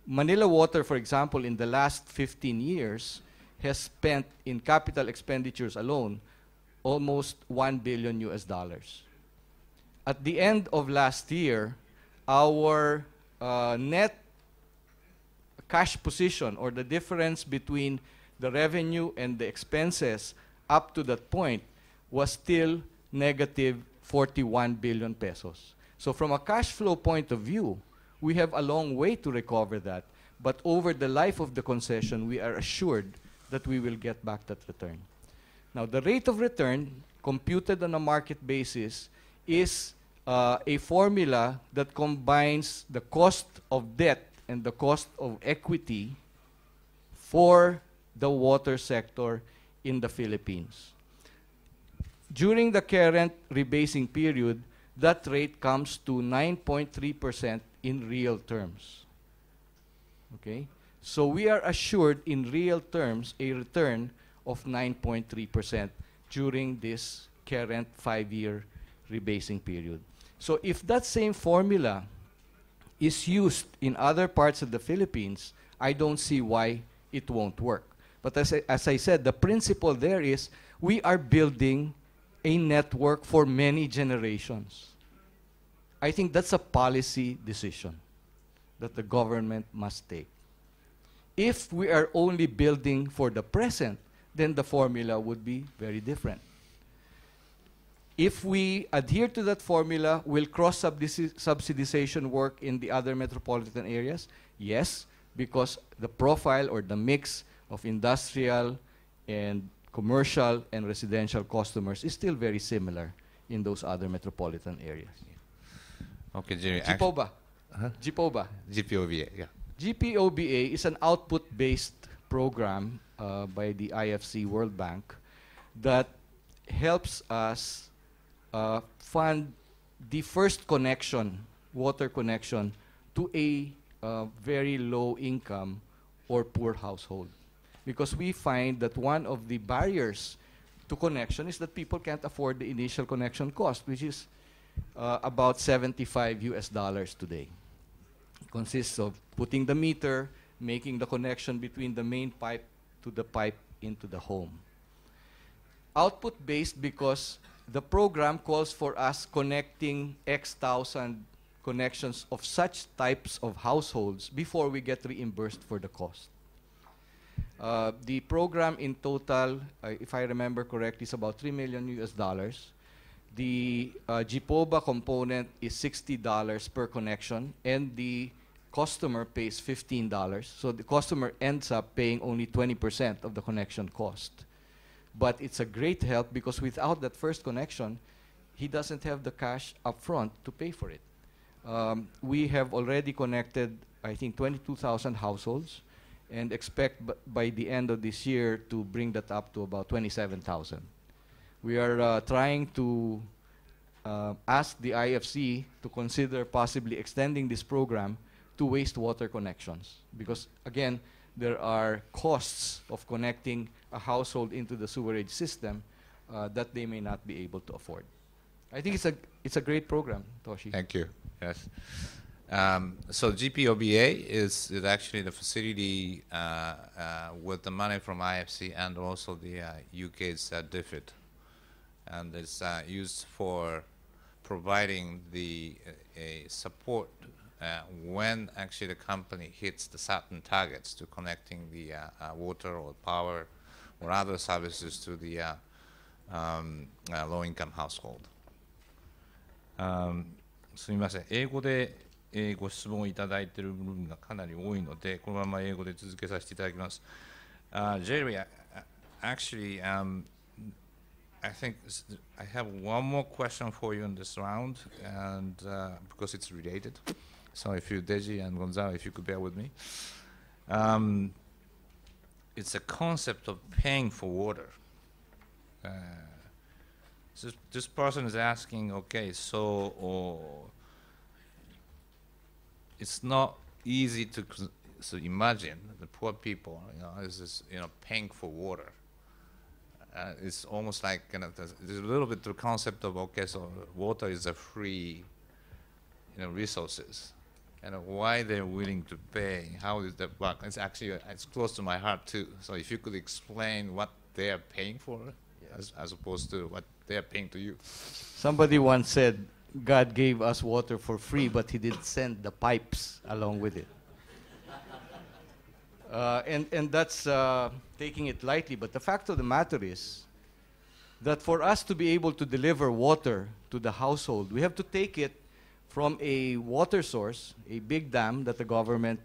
Manila Water, for example, in the last 15 years, has spent in capital expenditures alone almost $1 billion US. At the end of last year, our net cash position, or the difference between the revenue and the expenses up to that point, was still negative 41 billion pesos. So from a cash flow point of view, we have a long way to recover that. But over the life of the concession, we are assured that we will get back that return. Now, the rate of return computed on a market basis is a formula that combines the cost of debt and the cost of equity for the water sector in the Philippines. During the current rebasing period, that rate comes to 9.3% in real terms. Okay? So we are assured in real terms a return of 9.3% during this current 5-year rebasing period. So if that same formula is used in other parts of the Philippines, I don't see why it won't work. But as I said, the principle there is we are building a network for many generations. I think that's a policy decision that the government must take. If we are only building for the present, then the formula would be very different. If we adhere to that formula, will cross-subsidization work in the other metropolitan areas? Yes, because the profile or the mix of industrial and commercial and residential customers is still very similar in those other metropolitan areas. Okay, Gerry. GPOBA. GPOBA. GPOBA, yeah. GPOBA is an output-based program by the IFC World Bank that helps us fund the first connection, water connection, to a very low income or poor household. Because we find that one of the barriers to connection is that people can't afford the initial connection cost, which is about $75 today. It consists of putting the meter, making the connection between the main pipe to the pipe into the home. Output-based because the program calls for us connecting X thousand connections of such types of households before we get reimbursed for the cost. The program in total, if I remember correctly, is about $3 million. The GPOBA component is $60 per connection, and the customer pays $15. So the customer ends up paying only 20% of the connection cost. But it's a great help because without that first connection, he doesn't have the cash up front to pay for it. We have already connected, I think, 22,000 households, and expect by the end of this year to bring that up to about 27,000. We are trying to ask the IFC to consider possibly extending this program to wastewater connections. Because, again, there are costs of connecting a household into the sewerage system that they may not be able to afford. I think it's a great program, Toshi. Thank you. Yes. So GPOBA is actually the facility with the money from IFC and also the UK's DFID. And it's used for providing the support when actually the company hits the certain targets to connecting the water or power or other services to the low-income household. すみません、英語でご質問をいただいている部分がかなり多いので、このまま英語で続けさせていただきます。Gerry, actually, I think I have one more question for you in this round, and because it's related. So if you, Deji and Gonzalo, if you could bear with me. It's a concept of paying for water. So this person is asking, okay, so it's not easy to imagine the poor people, paying for water. It's almost like there's a little bit the concept of, okay, so water is a free, resources, and why they're willing to pay. How does that work? It's actually it's close to my heart too. So if you could explain what they are paying for, as opposed to what they are paying to you. Somebody once said, God gave us water for free, but he didn't send the pipes along with it. And that's taking it lightly, but the fact of the matter is that for us to be able to deliver water to the household, we have to take it from a water source, a big dam that the government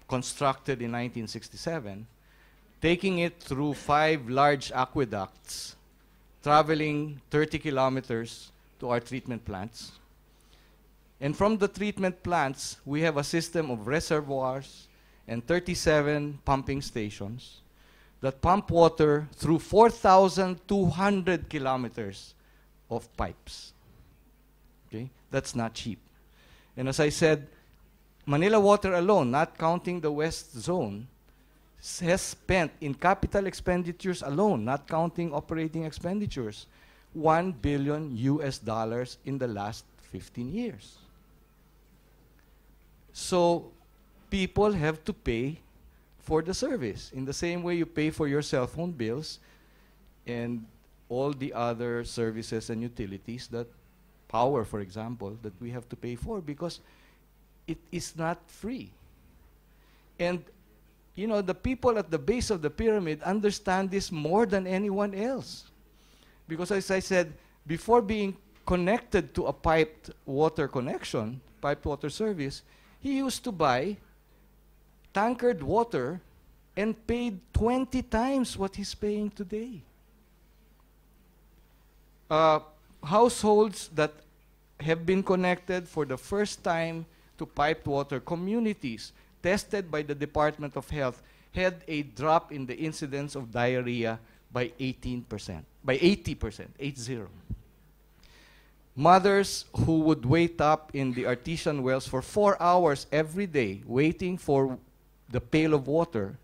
constructed in 1967, taking it through 5 large aqueducts, traveling 30 kilometers to our treatment plants. And from the treatment plants, we have a system of reservoirs and 37 pumping stations that pump water through 4,200 kilometers of pipes. Okay? That's not cheap. And as I said, Manila Water alone, not counting the West Zone, has spent in capital expenditures alone, not counting operating expenditures, $1 billion in the last 15 years. So people have to pay for the service in the same way you pay for your cell phone bills and all the other services and utilities, that power, for example, that we have to pay for, because it is not free. And you know, the people at the base of the pyramid understand this more than anyone else. Because as I said, before being connected to a piped water connection, piped water service, he used to buy tankered water and paid 20 times what he's paying today. Households that have been connected for the first time to piped water, communities tested by the Department of Health, had a drop in the incidence of diarrhea by 18%, by 80%, 80. Mothers who would wait up in the artesian wells for 4 hours every day waiting for the pail of water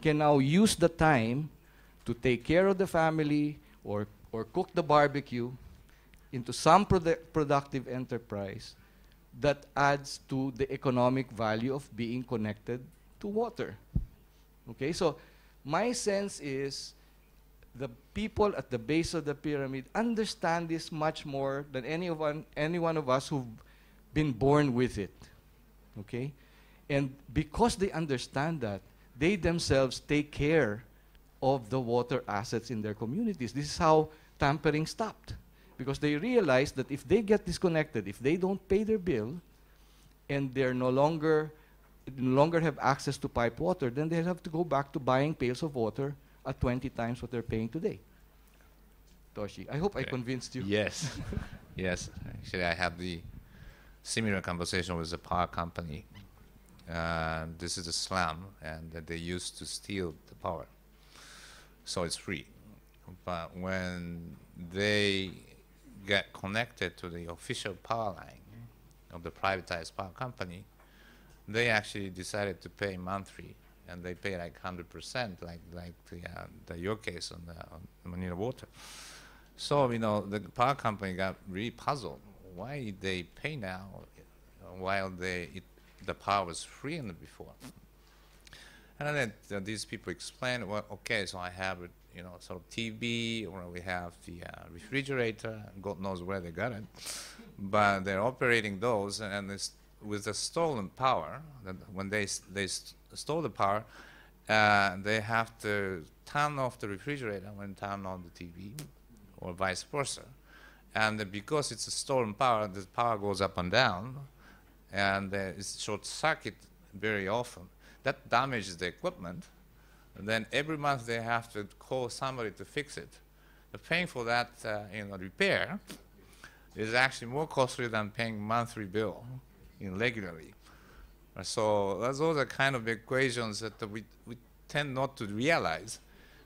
can now use the time to take care of the family or cook the barbecue into some productive enterprise that adds to the economic value of being connected to water. Okay, so my sense is the people at the base of the pyramid understand this much more than any one of us who've been born with it. Okay, and because they understand that, they themselves take care of the water assets in their communities. This is how tampering stopped. Because they realize that if they get disconnected, if they don't pay their bill, and they're no longer have access to piped water, then they'll have to go back to buying pails of water at 20 times what they're paying today. Toshi, I hope I convinced you. Yes. Yes. Actually, I had the similar conversation with the power company. This is a slum, and they used to steal the power. So it's free. But when they get connected to the official power line of the privatized power company, they actually decided to pay monthly, and they pay like 100%, like your case on the Manila Water. So you know, the power company got really puzzled. Why they pay now while the power was free in the before? And then these people explain, well, okay, so I have sort of TV, or we have the refrigerator, God knows where they got it, but they're operating those, and with the stolen power, that when they stole the power, they have to turn off the refrigerator when turn on the TV, or vice versa. And because it's a stolen power, the power goes up and down, and it's short circuit very often. That damages the equipment. And then every month they have to call somebody to fix it. But paying for that repair is actually more costly than paying monthly bill regularly. So those are kind of equations that we tend not to realize,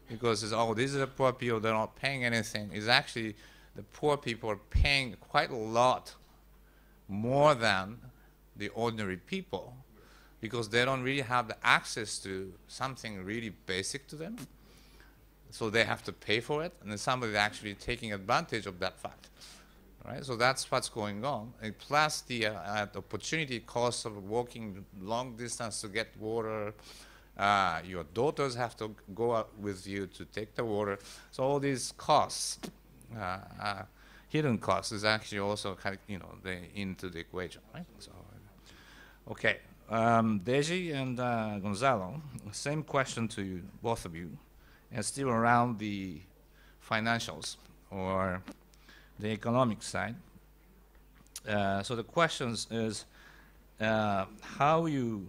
because it's, oh, these are the poor people, they're not paying anything. It's actually the poor people are paying quite a lot more than the ordinary people, because they don't really have the access to something really basic to them. So they have to pay for it, and then somebody's actually taking advantage of that fact. Right? So that's what's going on. And plus the opportunity cost of walking long distance to get water. Your daughters have to go out with you to take the water. So all these costs, hidden costs, is actually also kind of, into the equation. Right? So, okay. Deji and Gonzalo, same question to you, both of you, and still around the financials or the economic side. So the question is how you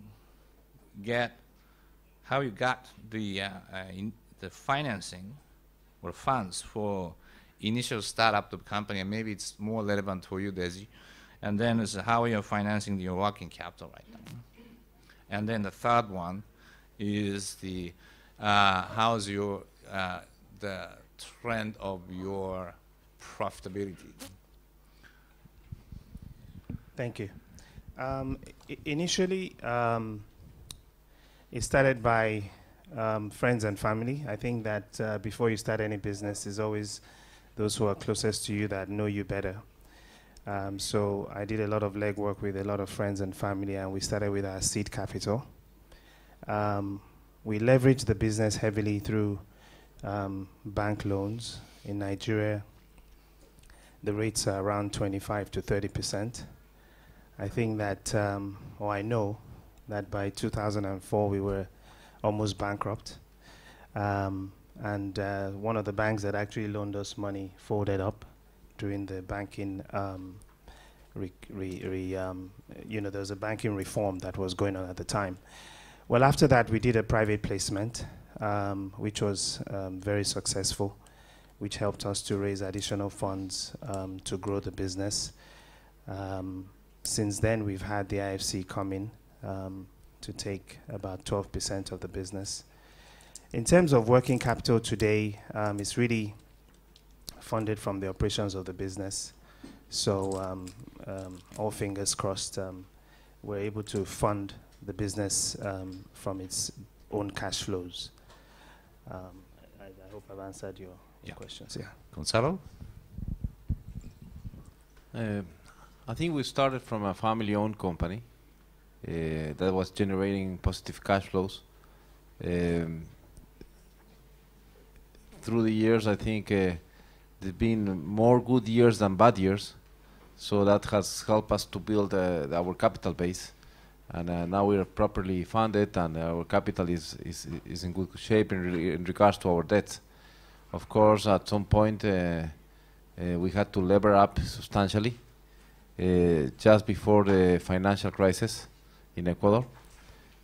got the financing or funds for initial startup of the company, and maybe it's more relevant for you, Deji. And then is how you're financing your working capital right now. And then the third one is the how's your the trend of your profitability? Thank you. Initially, it started by friends and family. I think that before you start any business, it's always those who are closest to you that know you better. So I did a lot of legwork with a lot of friends and family, and we started with our seed capital. We leveraged the business heavily through bank loans. In Nigeria, the rates are around 25 to 30%. I think that, or I know that by 2004 we were almost bankrupt. And one of the banks that actually loaned us money folded up during the banking, there was a banking reform that was going on at the time. Well, after that, we did a private placement, which was very successful, which helped us to raise additional funds to grow the business. Since then, we've had the IFC come in to take about 12% of the business. In terms of working capital today, it's really funded from the operations of the business. So all fingers crossed, we're able to fund the business from its own cash flows. I hope I've answered your questions. Yeah. Gonzalo? I think we started from a family-owned company that was generating positive cash flows. Through the years, I think there's been more good years than bad years, so that has helped us to build our capital base. And now we are properly funded, and our capital is in good shape in regards to our debts. Of course, at some point, we had to lever up substantially. Just before the financial crisis in Ecuador,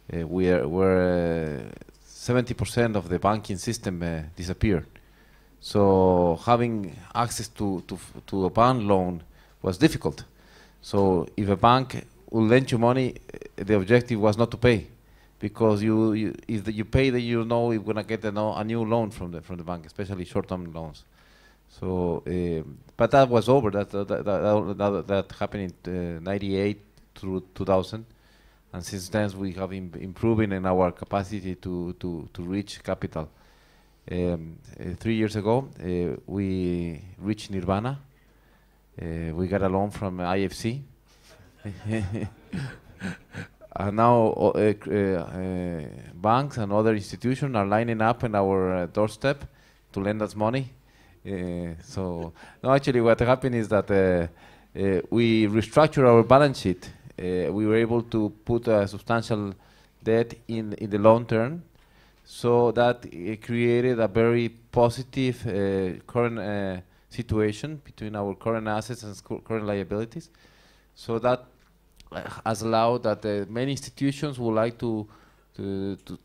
where 70% of the banking system disappeared. So having access to a bank loan was difficult. So if a bank will lend you money, the objective was not to pay, because if you pay, then you know you're gonna get a new loan from the bank, especially short-term loans. So, but that was over. That happened in '98 through 2000, and since then we have been improving in our capacity to reach capital. 3 years ago, we reached Nirvana. We got a loan from IFC. And now banks and other institutions are lining up in our doorstep to lend us money. So no, actually what happened is that we restructured our balance sheet. We were able to put a substantial debt in the long term, so that it created a very positive current situation between our current assets and current liabilities. So that has allowed that many institutions would like to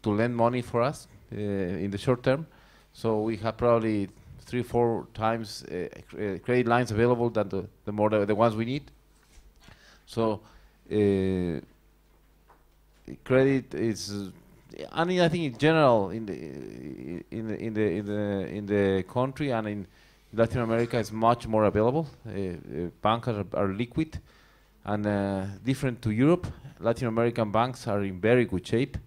lend money for us in the short term. So we have probably 3-4 times credit lines available than the ones we need. So credit is, I mean, I think in general in the country and in Latin America is much more available. Banks are liquid, and different to Europe, Latin American banks are in very good shape,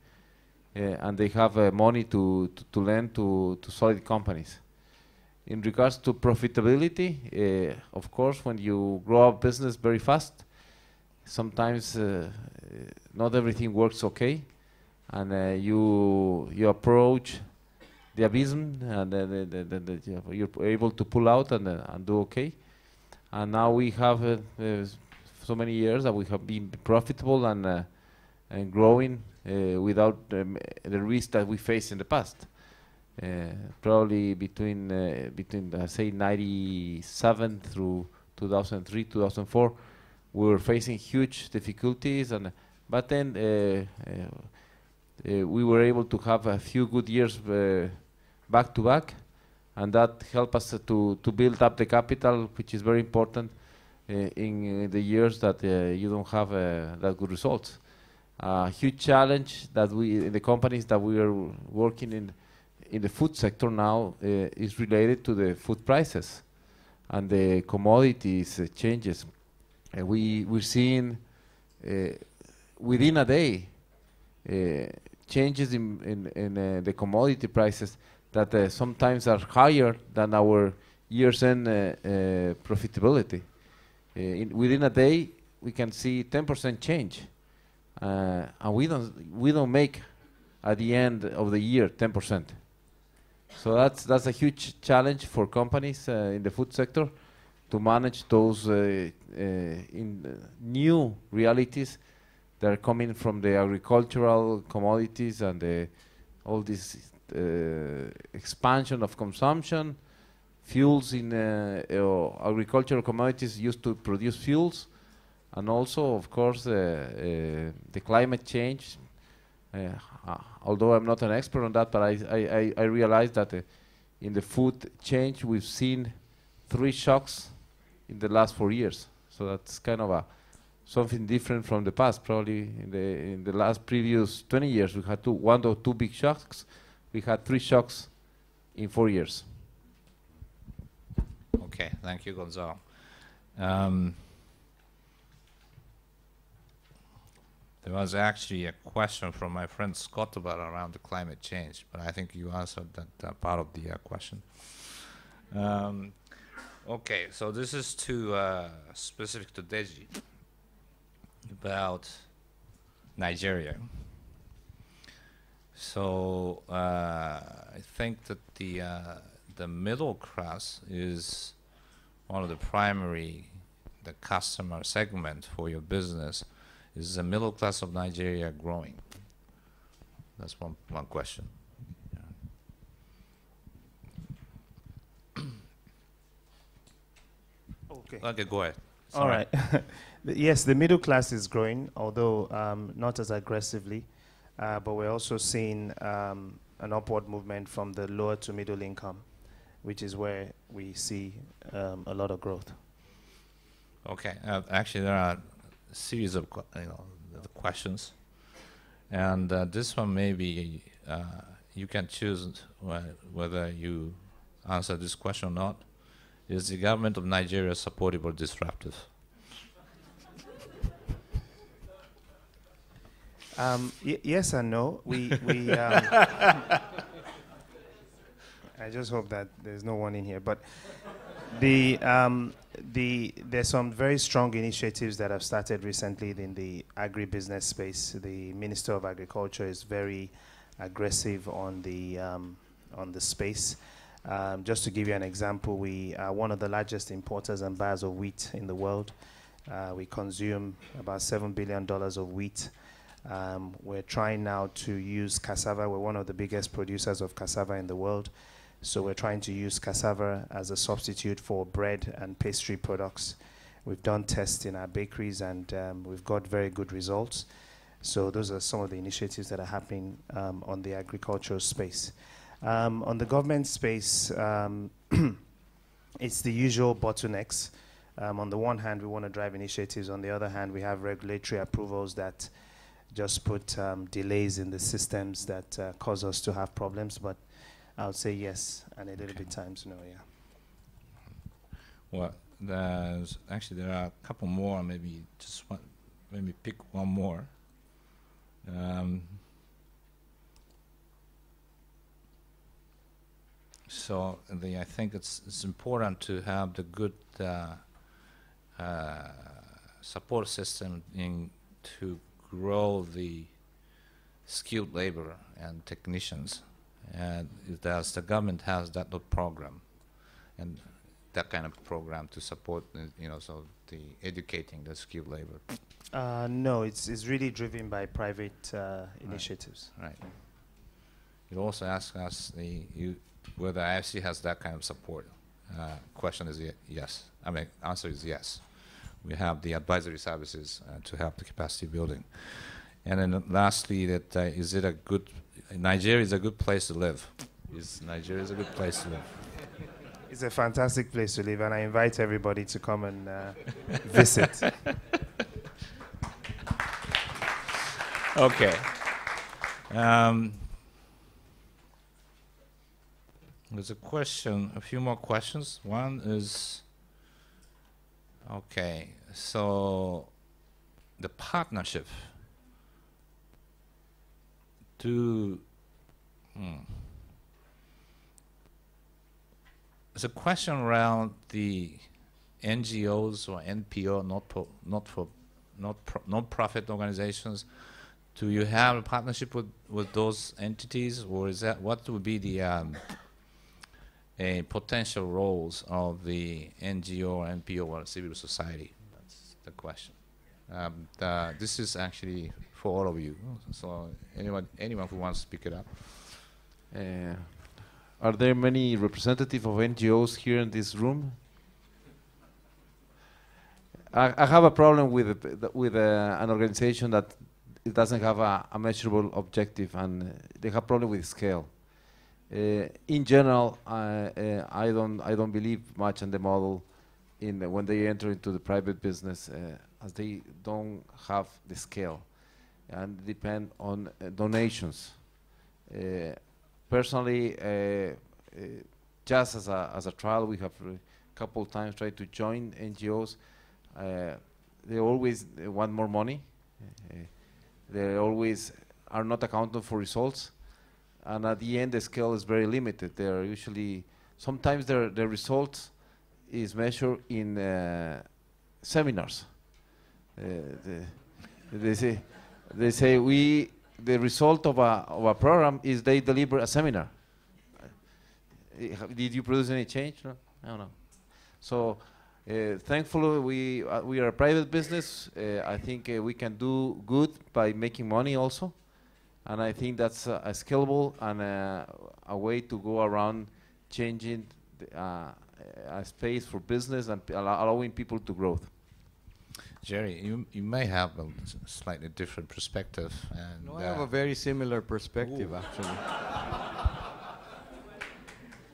and they have money to lend to solid companies. In regards to profitability, of course, when you grow a business very fast, sometimes not everything works okay, and you approach the abysm, and you're able to pull out and do okay. And now we have so many years that we have been profitable and growing without the risk that we faced in the past. Probably between say 97 through 2003, 2004, we were facing huge difficulties, but then we were able to have a few good years back to back, and that helped us to build up the capital, which is very important in the years that you don't have that good results. A huge challenge that in the companies that we are working in in the food sector now is related to the food prices and the commodities changes. We're seeing within a day changes in the commodity prices that sometimes are higher than our year's end profitability. Within a day, we can see 10% change, and we don't make at the end of the year 10%. So that's a huge challenge for companies in the food sector to manage those new realities that are coming from the agricultural commodities and all this expansion of consumption, fuels in agricultural commodities used to produce fuels, and also, of course, the climate change. Although I'm not an expert on that, but I realize that in the food change we've seen 3 shocks in the last 4 years. So that's kind of something different from the past. Probably in the last previous 20 years we had 1 or 2 big shocks. We had 3 shocks in 4 years. Okay, thank you, Gonzalo. There was actually a question from my friend Scott about around the climate change, but I think you answered that part of the question. Okay, so this is specific to Deji about Nigeria. So I think that the middle class is one of the customer segment for your business. Is the middle class of Nigeria growing? That's one question. Okay. Okay, go ahead. All right. Yes, the middle class is growing, although not as aggressively, but we're also seeing an upward movement from the lower to middle income, which is where we see a lot of growth. Okay. Actually, there are a series of the questions, and this one maybe you can choose whether you answer this question or not. Is the government of Nigeria supportive or disruptive? Yes and no. I just hope that there's no one in here, but there's some very strong initiatives that have started recently in the agribusiness space. The Minister of Agriculture is very aggressive on the space. Just to give you an example, we are one of the largest importers and buyers of wheat in the world. We consume about $7 billion of wheat. We're trying now to use cassava. We're one of the biggest producers of cassava in the world. So we're trying to use cassava as a substitute for bread and pastry products. We've done tests in our bakeries, and we've got very good results. So those are some of the initiatives that are happening on the agricultural space. On the government space, it's the usual bottlenecks. On the one hand, we want to drive initiatives. On the other hand, we have regulatory approvals that just put delays in the systems that cause us to have problems. But I would say yes, and a little bit times no, yeah. Well, there are a couple more. Maybe pick one more. So I think it's important to have the good support system to grow the skilled labor and technicians. And the government has that program, and that kind of program to support, so the educating the skilled labor. No, it's really driven by private initiatives. Right. You also ask us whether IFC has that kind of support. Question is yes. Answer is yes. We have the advisory services to help the capacity building. And then lastly, Nigeria is a good place to live. Nigeria is a good place to live? It's a fantastic place to live, and I invite everybody to come and visit. Okay. There's a question, a few more questions. One is, okay, so the partnership to, there's a question around the NGOs or NPO, non-profit organizations. Do you have a partnership with those entities, or is that what would be the potential roles of the NGO or NPO or civil society? That's the question. This is actually for all of you. So anyone who wants to pick it up. Are there many representatives of NGOs here in this room? I have a problem with an organization that it doesn't have a measurable objective, and they have problem with scale. In general, I don't believe much in the model when they enter into the private business, as they don't have the scale and depend on donations. Personally, just as a trial, we have a couple of times tried to join NGOs. They always want more money. They always are not accounting for results, and at the end the scale is very limited. They are usually, sometimes their results is measured in seminars. They say the result of a program is they deliver a seminar. Did you produce any change? No, I don't know. So thankfully we are a private business. I think we can do good by making money also, and I think that's a scalable and a way to go around changing a space for business and allowing people to grow. Jerry, you may have a slightly different perspective. And no, I have a very similar perspective, actually.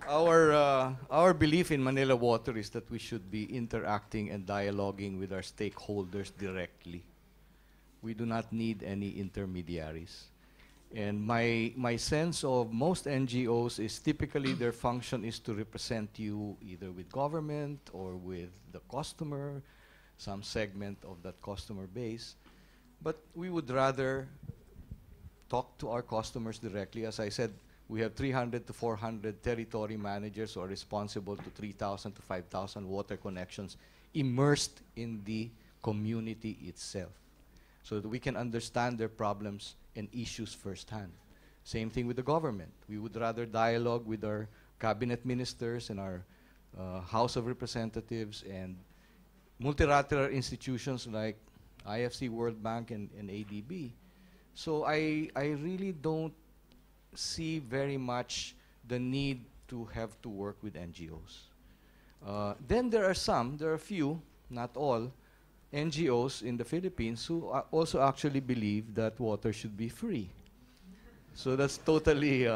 Our belief in Manila Water is that we should be interacting and dialoguing with our stakeholders directly. We do not need any intermediaries. And my sense of most NGOs is typically their function is to represent you either with government or with the customer, some segment of that customer base. But we would rather talk to our customers directly. As I said, we have 300 to 400 territory managers who are responsible to 3,000 to 5,000 water connections immersed in the community itself, so that we can understand their problems and issues firsthand. Same thing with the government. We would rather dialogue with our cabinet ministers and our House of Representatives and multilateral institutions like IFC, World Bank, and ADB. So I really don't see very much the need to have to work with NGOs. Then there are a few, not all, NGOs in the Philippines who also actually believe that water should be free. So that's totally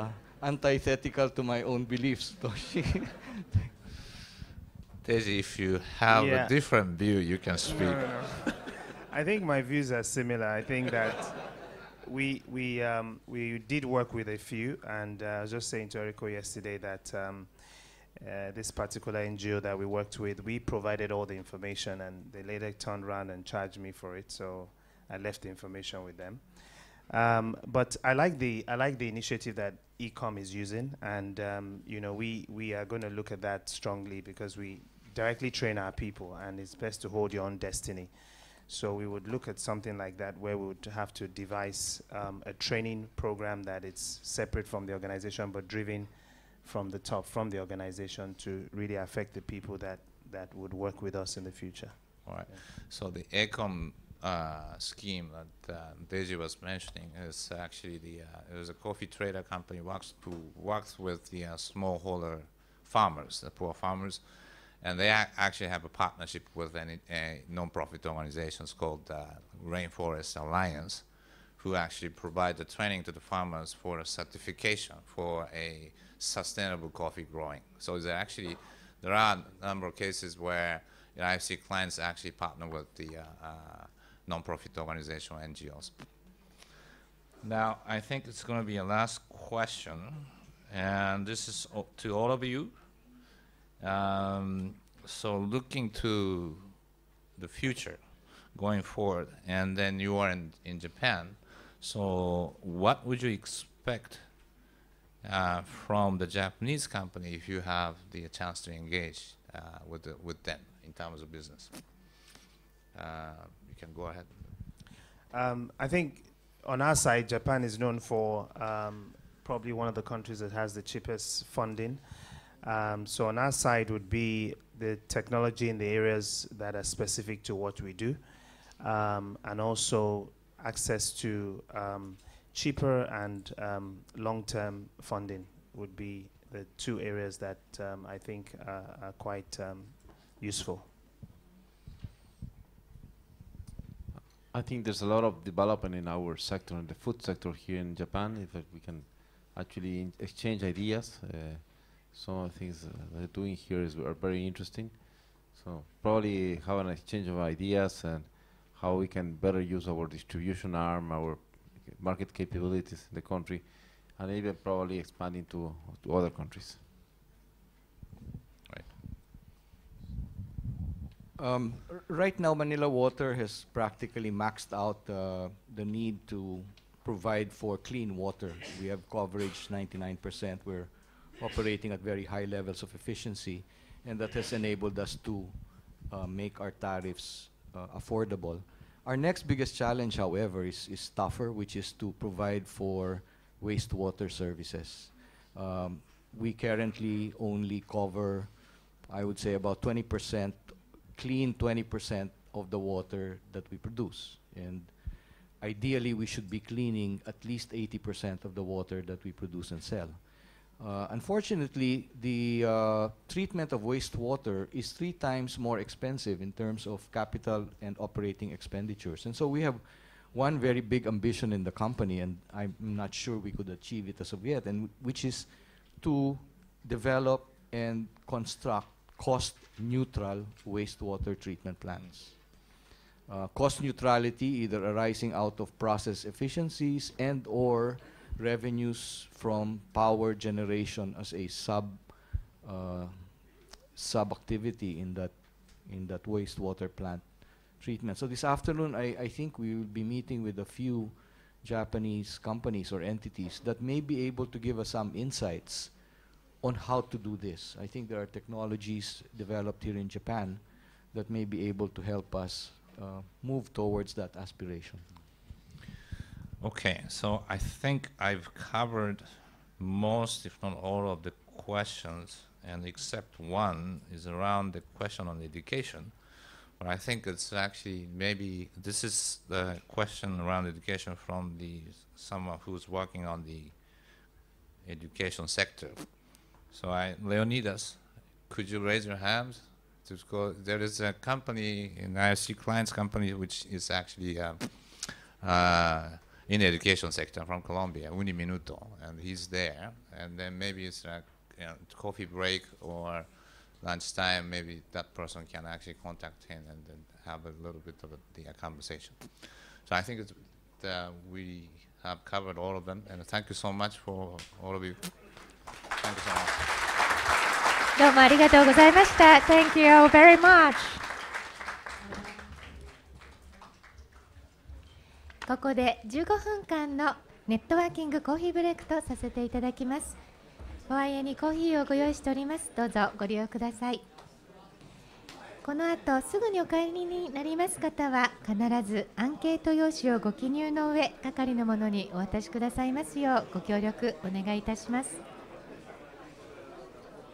antithetical to my own beliefs, Toshi. Deji, if you have a different view, you can speak. No. I think my views are similar. I think that we did work with a few, and I was just saying to Eriko yesterday that this particular NGO that we worked with, we provided all the information, and they later turned around and charged me for it, so I left the information with them. But I like the initiative that Ecom is using, and we are going to look at that strongly, because we directly train our people, and it's best to hold your own destiny. So we would look at something like that, where we would have to devise a training program that is separate from the organization, but driven from the top, from the organization, to really affect the people that would work with us in the future. All right. Yeah. So the ECOM scheme that Deji was mentioning is actually it was a coffee trader company who works with the smallholder farmers, the poor farmers, and they actually have a partnership with a non-profit organizations called Rainforest Alliance, who actually provide the training to the farmers for a certification for a sustainable coffee growing. So there are a number of cases where IFC clients actually partner with the non-profit organization or NGOs. Now, I think it's going to be a last question, and this is to all of you. So looking to the future, going forward, and then you are in Japan. So what would you expect from the Japanese company if you have the chance to engage with them in terms of business? You can go ahead. I think on our side, Japan is known for probably one of the countries that has the cheapest funding. So on our side would be the technology in the areas that are specific to what we do, and also access to cheaper and long-term funding would be the two areas that I think are quite useful. I think there's a lot of development in our sector, in the food sector here in Japan, if we can actually exchange ideas. Some of the things they're doing here are very interesting. So probably have an exchange of ideas and how we can better use our distribution arm, our market capabilities in the country, and even probably expanding to other countries. Right now, Manila Water has practically maxed out the need to provide for clean water. We have coverage 99%. We're operating at very high levels of efficiency, and that has enabled us to make our tariffs affordable. Our next biggest challenge, however, is tougher, which is to provide for wastewater services. We currently only cover, I would say, about 20%, clean 20% of the water that we produce. And ideally, we should be cleaning at least 80% of the water that we produce and sell. Unfortunately, the treatment of wastewater is 3 times more expensive in terms of capital and operating expenditures. And so we have one very big ambition in the company, and I'm not sure we could achieve it as of yet, and which is to develop and construct cost-neutral wastewater treatment plants. Cost neutrality either arising out of process efficiencies and or revenues from power generation as a sub-activity in that wastewater plant treatment. So this afternoon, I think we will be meeting with a few Japanese companies or entities that may be able to give us some insights on how to do this. I think there are technologies developed here in Japan that may be able to help us move towards that aspiration. Okay, so I think I've covered most, if not all, of the questions, and except one is around the question on education. But I think it's actually maybe this is the question around education from someone who's working on the education sector. So Leonidas, could you raise your hands? There is a company, an IFC clients company, which is actually in the education sector from Colombia, Uniminuto, and he's there. And then maybe it's like coffee break or lunchtime, maybe that person can actually contact him and then have a little bit of the conversation. So I think we have covered all of them, and thank you so much for all of you. Thank you so much. どうもありがとうございました。Thank you very much. ここで15分間のネットワーキングコーヒーブレイクとさせていただきます。お部屋にコーヒーをご用意しております。どうぞご利用ください。この後すぐにお帰りになります方は必ずアンケート用紙をご記入の上、係の者にお渡しくださいますようご協力お願いいたします。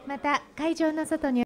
また会場の外に